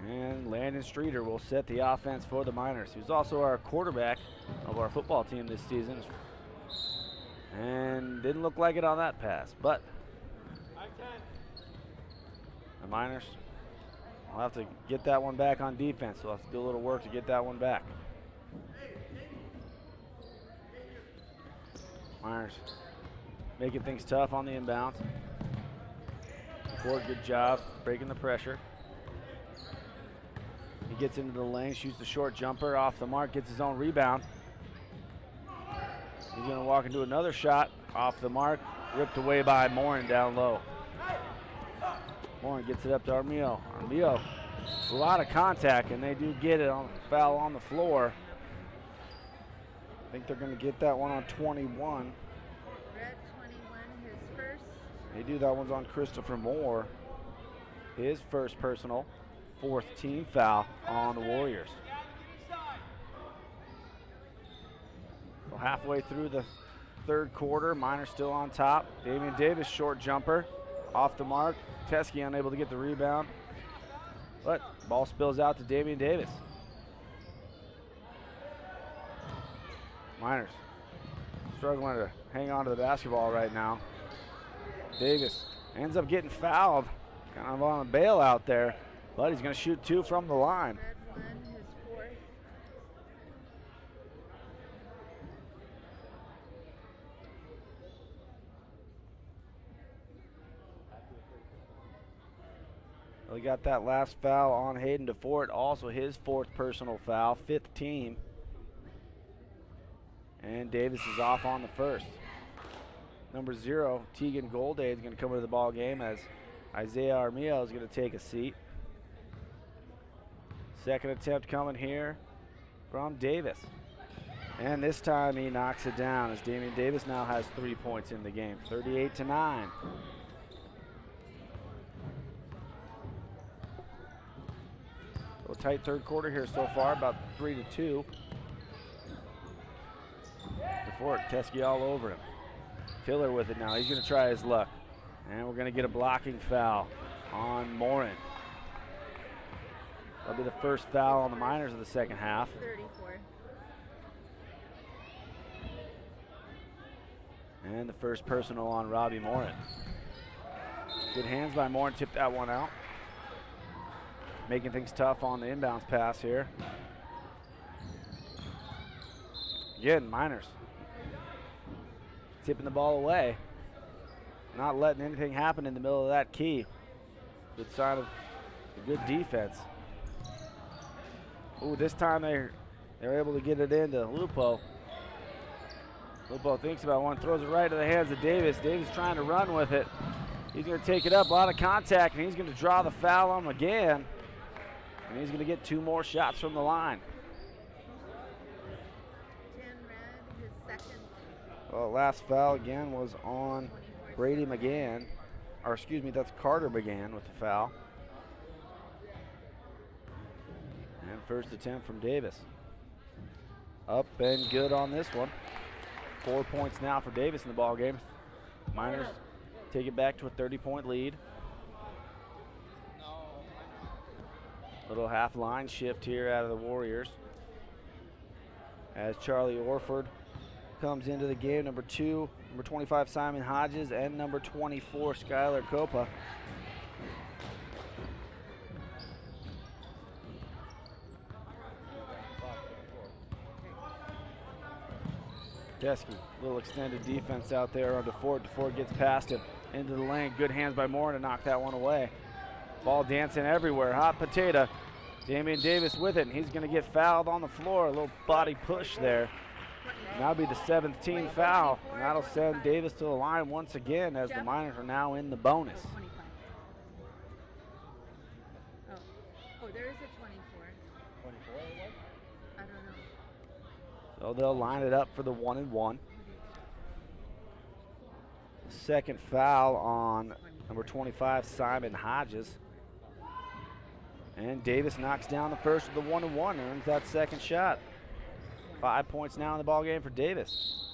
And Landon Streeter will set the offense for the Miners. He's also our quarterback of our football team this season. And didn't look like it on that pass, but the Miners will have to get that one back on defense. We'll have to do a little work to get that one back. Miners making things tough on the inbounds. Ford, good job breaking the pressure. He gets into the lane, shoots the short jumper off the mark, gets his own rebound. He's going to walk into another shot off the mark, ripped away by Morin down low. Morin gets it up to Armillo. Armillo, a lot of contact, and they do get it on foul on the floor. I think they're going to get that one on 21. Brett 21, his first. They do, that one's on Christopher Moore. His first personal, 4th team foul on the Warriors. So halfway through the 3rd quarter, Miners still on top. Damian Davis, short jumper, off the mark. Teskey unable to get the rebound, but ball spills out to Damian Davis. Miners struggling to hang on to the basketball right now. Davis ends up getting fouled, kind of on a bailout there, but he's going to shoot 2 from the line. Brett 1, his fourth. We got that last foul on Hayden DeFort, also his 4th personal foul, 5th team. And Davis is off on the 1st. Number 0, Tegan Golday, is going to come into the ball game as Isaiah Armillo is going to take a seat. Second attempt coming here from Davis. And this time he knocks it down as Damian Davis now has 3 points in the game, 38-9. A tight 3rd quarter here so far, about 3-2. DeFort, Teskey all over him. Tiller with it now. He's going to try his luck. And we're going to get a blocking foul on Morin. That'll be the first foul on the Miners of the second half. 34. And the first personal on Robbie Morin. Good hands by Morin, tipped that one out. Making things tough on the inbounds pass here. Again, Miners tipping the ball away. Not letting anything happen in the middle of that key. Good sign of a good defense. Ooh, this time they're able to get it into Lupo. Lupo thinks about one, throws it right to the hands of Davis. Davis trying to run with it. He's going to take it up, a lot of contact, and he's going to draw the foul on him again. And he's going to get 2 more shots from the line. 10 red, his second. Well, last foul again was on Brady McGann. Or excuse me, that's Carter McGann with the foul. And first attempt from Davis. Up and good on this one. 4 points now for Davis in the ball game. Miners take it back to a 30-point lead. Little half line shift here out of the Warriors. As Charlie Orford comes into the game, number 2, number 25 Simon Hodges, and number 24 Skylar Copa. Teskey, little extended defense out there on DeFord. DeFord gets past him into the lane. Good hands by Moore to knock that one away. Ball dancing everywhere. Hot potato. Damian Davis with it, and he's going to get fouled on the floor. A little body push there. And that'll be the 7th team foul, and that'll send Davis to the line once again as the Miners are now in the bonus. 25. Oh, there is a 24. 24 it was? I don't know. So they'll line it up for the 1 and 1. Second foul on number 25, Simon Hodges. And Davis knocks down the first of the 1 and 1, earns that second shot. 5 points now in the ball game for Davis.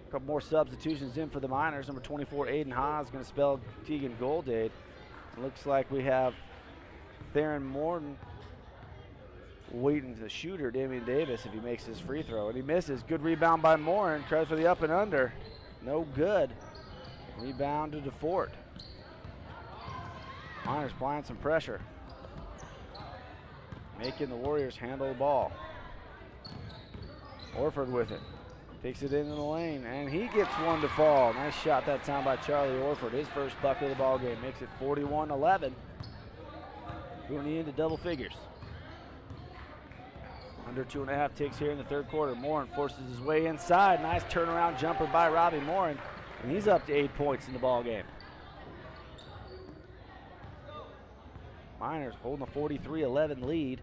A couple more substitutions in for the Miners. Number 24, Aiden Haas, going to spell Tegan Goldade. Looks like we have Theron Morton waiting to the shooter, Damian Davis, if he makes his free throw. And he misses. Good rebound by Morin. Tries for the up and under. No good. Rebound to DeFort. Miners applying some pressure. Making the Warriors handle the ball. Orford with it. Takes it into the lane, and he gets one to fall. Nice shot that time by Charlie Orford. His first bucket of the ball game. Makes it 41-11. Kootenai into double figures. Under 2.5 ticks here in the third quarter. Morin forces his way inside. Nice turnaround jumper by Robbie Morin, and he's up to 8 points in the ball game. Miners holding a 43-11 lead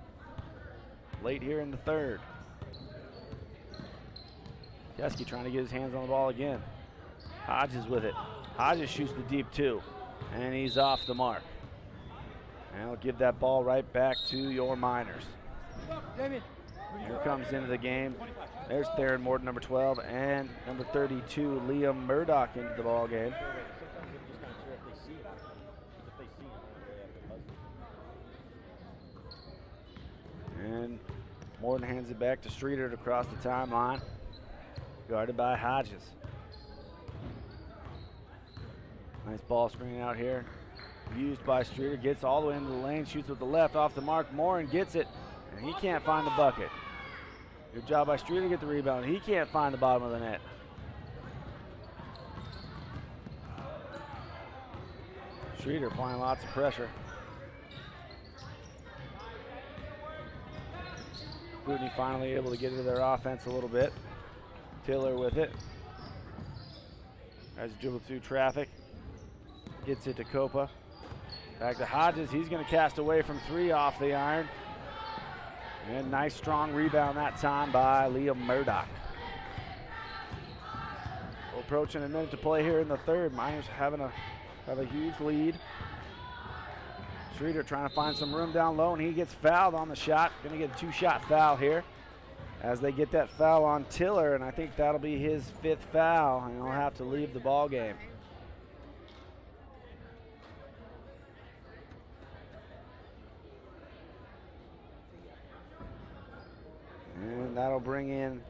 late here in the third. Teskey trying to get his hands on the ball again. Hodges with it. Hodges shoots the deep 2, and he's off the mark. And he'll give that ball right back to your Miners. Here comes into the game. There's Theron Morton, number 12, and number 32, Liam Murdoch into the ball game. And Morton hands it back to Streeter to cross the timeline. Guarded by Hodges. Nice ball screen out here. Used by Streeter. Gets all the way into the lane. Shoots with the left off the mark. Morin gets it. And he can't find the bucket. Good job by Streeter to get the rebound. He can't find the bottom of the net. Streeter applying lots of pressure. Kootenai finally able to get into their offense a little bit. Tiller with it. As dribbled through traffic. Gets it to Copa. Back to Hodges. He's going to cast away from 3 off the iron. And nice strong rebound that time by Liam Murdoch. We're approaching a minute to play here in the third. Miners have a huge lead. Streeter trying to find some room down low, and he gets fouled on the shot. Going to get a 2-shot foul here as they get that foul on Tiller, and I think that'll be his 5th foul, and he'll have to leave the ball game. And that'll bring in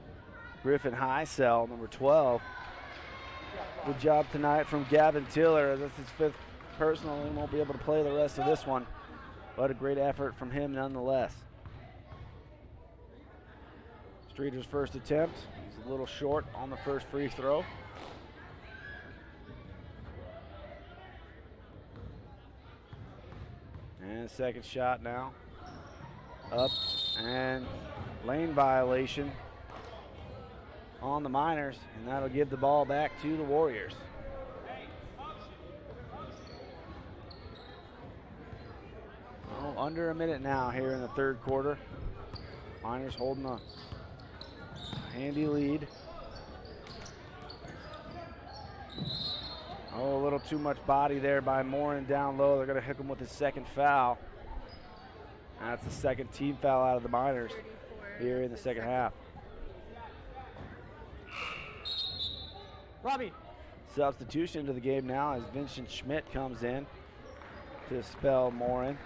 Griffin Highsell, number 12. Good job tonight from Gavin Tiller. That's his 5th personal. He won't be able to play the rest of this one, but a great effort from him nonetheless. Streeter's first attempt. He's a little short on the first free throw. And second shot now. Up, and lane violation on the Miners, and that'll give the ball back to the Warriors. Well, under a minute now here in the third quarter. Miners holding a handy lead. Oh, a little too much body there by Morin down low. They're going to hook him with his second foul. That's the second team foul out of the Miners here in the second half. Robbie. Substitution into the game now as Vincent Schmidt comes in to spell Morin.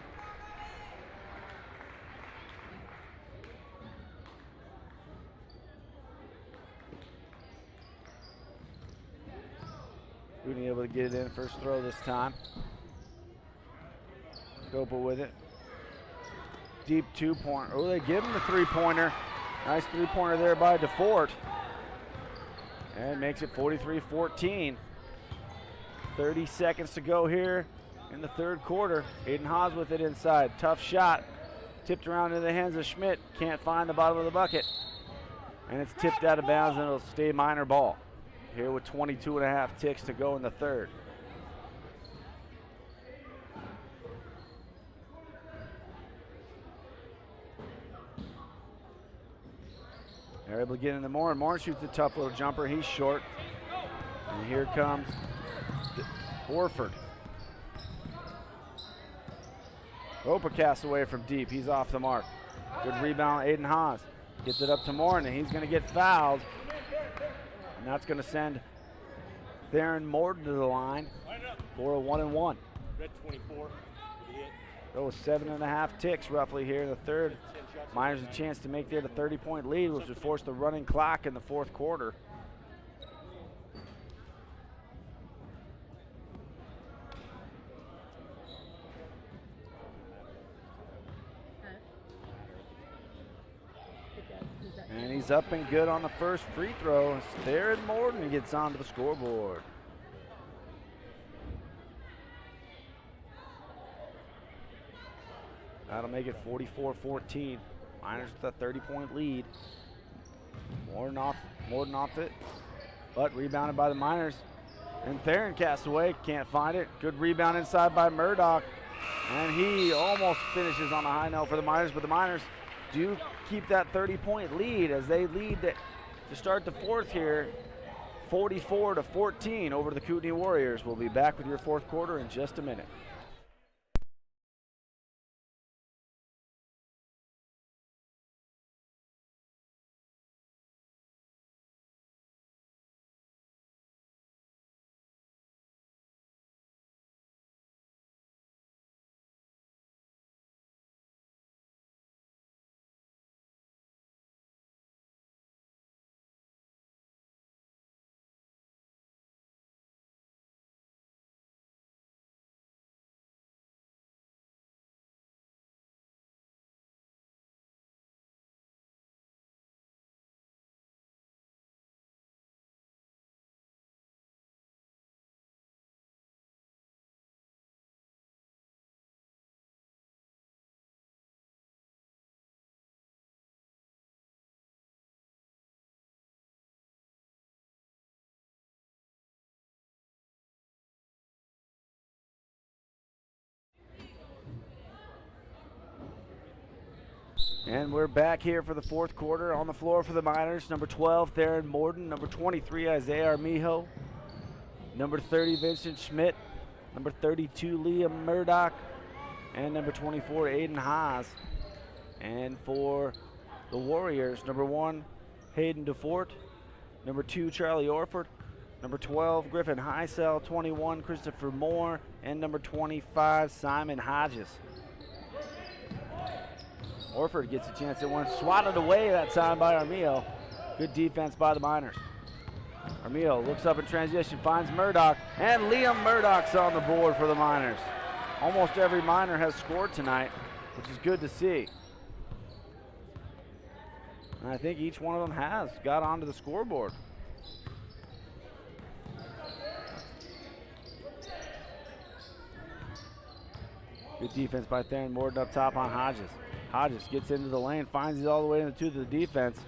Being able to get it in first throw this time. Copa with it. Deep 2-pointer. Oh, they give him the 3-pointer. Nice 3-pointer there by DeFort. And makes it 43-14. 30 seconds to go here in the third quarter. Aiden Haas with it inside. Tough shot. Tipped around in the hands of Schmidt. Can't find the bottom of the bucket. And it's tipped out of bounds, and it'll stay Miner ball. Here with 22.5 ticks to go in the third. They're able to get into Morin. Morin shoots a tough little jumper. He's short. And here comes Orford. Opa casts away from deep. He's off the mark. Good rebound, Aiden Haas. Gets it up to Morin, and he's going to get fouled. And that's going to send Theron Morton to the line for a 1-and-1. Red 24. That was 7.5 ticks roughly here in the third. Miners a chance to make there the 30-point lead, which would force the running clock in the fourth quarter. And he's up and good on the first free throw. Theron Morton gets onto the scoreboard. That'll make it 44-14. Miners with a 30-point lead. Morton off it, but rebounded by the Miners. And Theron casts away, can't find it. Good rebound inside by Murdoch. And he almost finishes on a high note for the Miners, but the Miners do keep that 30-point lead as they lead to start the fourth here, 44-14 over the Kootenai Warriors. We'll be back with your fourth quarter in just a minute. And we're back here for the fourth quarter. On the floor for the Miners, number 12, Theron Morton. Number 23, Isaiah Armijo. Number 30, Vincent Schmidt. Number 32, Liam Murdoch. And number 24, Aiden Haas. And for the Warriors, number 1, Hayden DeFort. Number 2, Charlie Orford. Number 12, Griffin Highsell. 21, Christopher Moore. And number 25, Simon Hodges. Orford gets a chance at one. Swatted away that time by Armijo. Good defense by the Miners. Armijo looks up in transition, finds Murdoch, and Liam Murdoch's on the board for the Miners. Almost every Miner has scored tonight, which is good to see. And I think each one of them has got onto the scoreboard. Good defense by Theron Morden up top on Hodges. Hodges gets into the lane, finds it all the way into the defense.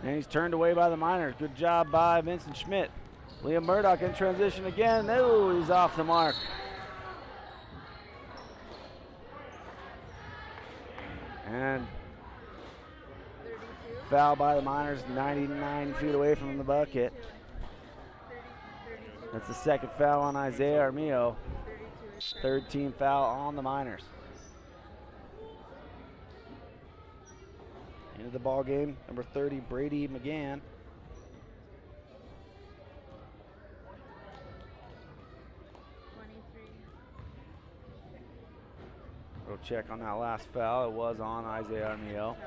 And he's turned away by the Miners. Good job by Vincent Schmidt. Liam Murdoch in transition again. Oh, he's off the mark. And 32. foul by the Miners, 99 feet away from the bucket. 32. That's the second foul on Isaiah Armijo. 32. Third team foul on the Miners. Into the ball game, number 30, Brady McGann. We'll check on that last foul. It was on Isaiah Armijo.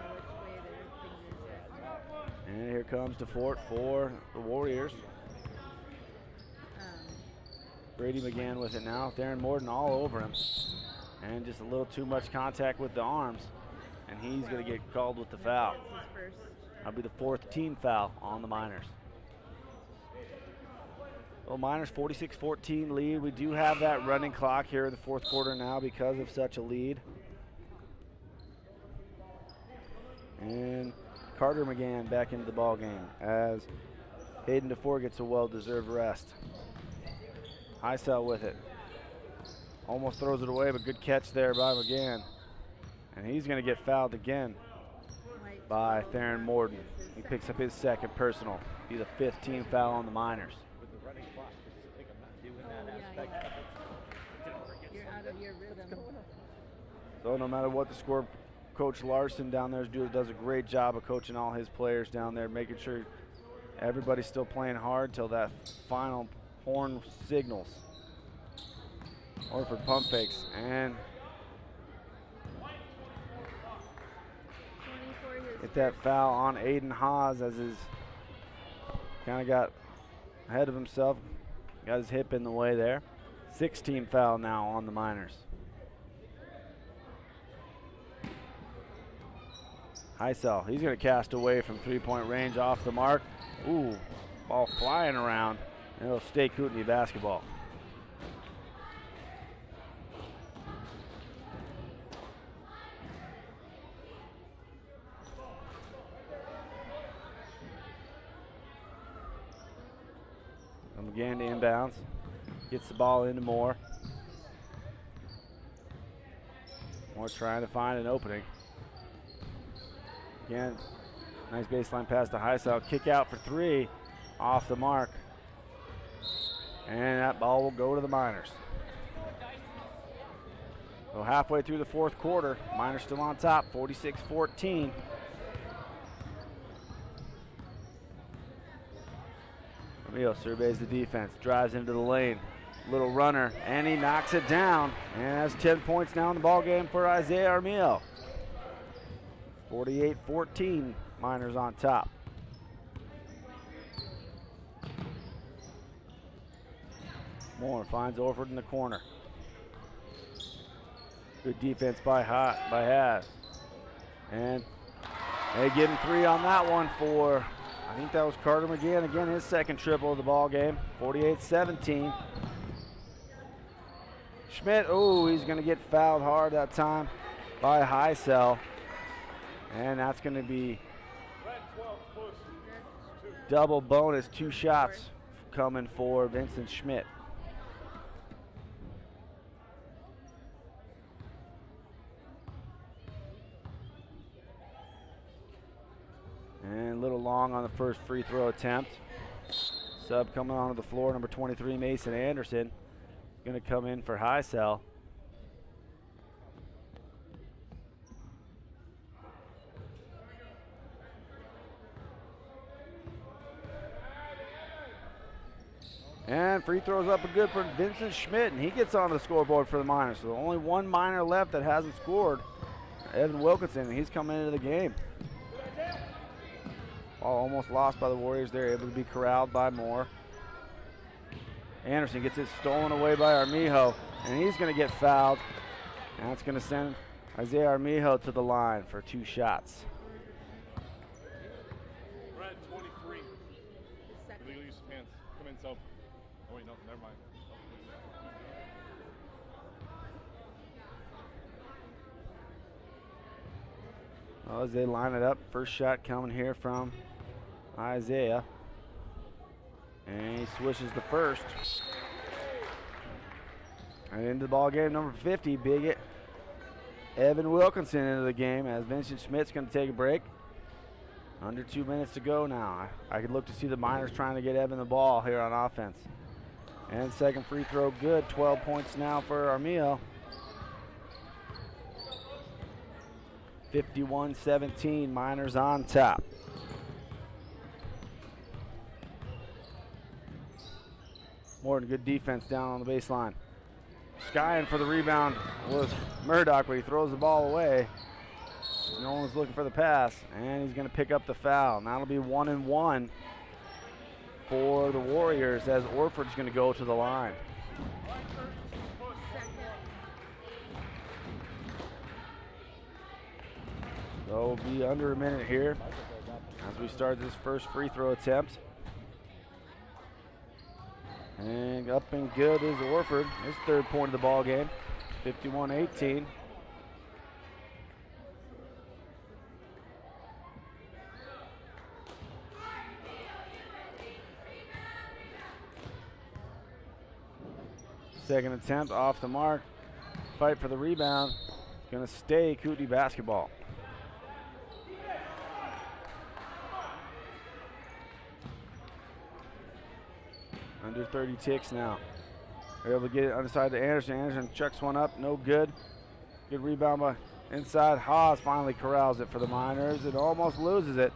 And here comes DeFort for the Warriors. Brady McGann with it now. Theron Morden all over him. And just a little too much contact with the arms. And he's going to get called with the foul. That'll be the fourth team foul on the Miners. Well, Miners 46-14 lead. We do have that running clock here in the fourth quarter now because of such a lead. And Carter McGann back into the ball game as Hayden DeFore gets a well-deserved rest. Heisel with it. Almost throws it away, but good catch there by McGann. And he's going to get fouled again by Theron Morden. He picks up his second personal. Be the fifth team foul on the Miners. With the running clock, I think I'm not doing that aspect. You're out of your rhythm. So no matter what the score, Coach Larson down there does a great job of coaching all his players down there, making sure everybody's still playing hard till that final horn signals. Orford pump fakes and get that foul on Aiden Haas as his kind of got ahead of himself, got his hip in the way there. 16 foul now on the Miners. Heisel, he's going to cast away from three-point range off the mark. Ooh, ball flying around, and it'll stay Kootenai basketball. Again to inbounds, gets the ball into Moore. Moore's trying to find an opening. Again, nice baseline pass to Heisel. Kick out for three, off the mark. And that ball will go to the Miners. So halfway through the fourth quarter, Miners still on top, 46-14. Armijo surveys the defense, drives into the lane. Little runner, and he knocks it down. And has 10 points now in the ball game for Isaiah Armijo. 48-14, Miners on top. Moore finds Orford in the corner. Good defense by Haas. And they give him three on that one for, I think that was Carter McGann. Again, his second triple of the ball game. 48-17. Schmidt, oh, he's going to get fouled hard that time by Heisel. And that's going to be double bonus, 2 shots coming for Vincent Schmidt. And a little long on the first free throw attempt. Sub coming onto the floor, number 23, Mason Anderson. Going to come in for Heisel. And free throws up a good for Vincent Schmidt, and he gets on the scoreboard for the Miners. So only one Miner left that hasn't scored, Evan Wilkinson, and he's coming into the game. Ball almost lost by the Warriors. They're able to be corralled by Moore. Anderson gets it stolen away by Armijo, and he's going to get fouled. And that's going to send Isaiah Armijo to the line for 2 shots. We're at 23. Second. Illegal use of hands. Come in, so. Oh, wait, no, never mind. Well, as they line it up, first shot coming here from Isaiah. And he swishes the first. And into the ball game, number 50, Bigot. Evan Wilkinson into the game as Vincent Schmidt's going to take a break. Under 2 minutes to go now. I could look to see the Miners trying to get Evan the ball here on offense. And second free throw good. 12 points now for Armijo. 51-17, Miners on top. More than good defense down on the baseline. Skyen for the rebound was Murdoch, but he throws the ball away. No one's looking for the pass, and he's going to pick up the foul. And that'll be 1-1 for the Warriors as Orford's going to go to the line. So it'll be under a minute here as we start this first free throw attempt. And up and good is Orford, his 3rd point of the ball game, 51-18. Second attempt off the mark. Fight for the rebound. Going to stay Kootenai basketball. Under 30 ticks now. They're able to get it underside to Anderson. Anderson chucks one up, no good. Good rebound by inside. Haas finally corrals it for the Miners. It almost loses it.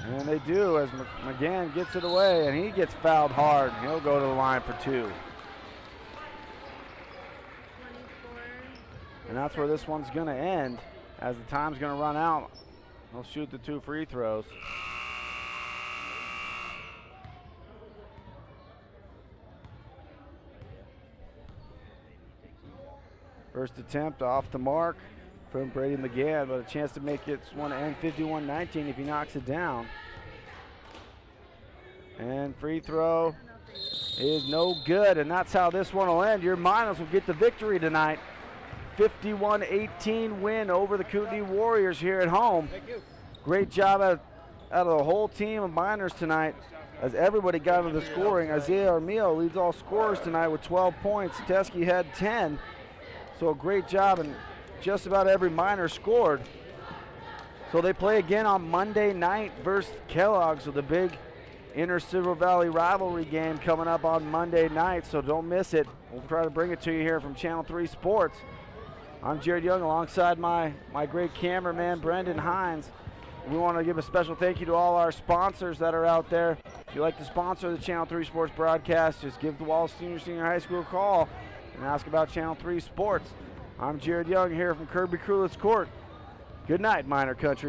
And they do as McGann gets it away, and he gets fouled hard. He'll go to the line for 2. 24. And that's where this one's going to end. As the time's going to run out, he'll shoot the 2 free throws. First attempt off the mark from Brady McGann, but a chance to make it one end 51-19 if he knocks it down. And free throw is no good, and that's how this one will end. Your Miners will get the victory tonight. 51-18 win over the Kootenai Warriors here at home. Great job out of the whole team of Miners tonight as everybody got into the scoring. Isaiah Armijo leads all scorers tonight with 12 points. Teskey had 10. So a great job, and just about every Miner scored. So they play again on Monday night versus Kellogg. So the big Inner Silver Valley rivalry game coming up on Monday night. So don't miss it. We'll try to bring it to you here from Channel 3 Sports. I'm Jared Young alongside my great cameraman, Brendan Hines. We want to give a special thank you to all our sponsors that are out there. If you'd like to sponsor the Channel 3 Sports broadcast, just give the Wallace Senior High School a call and ask about Channel 3 Sports. I'm Jared Young here from Kirby Krulitz Court. Good night, Miner Country.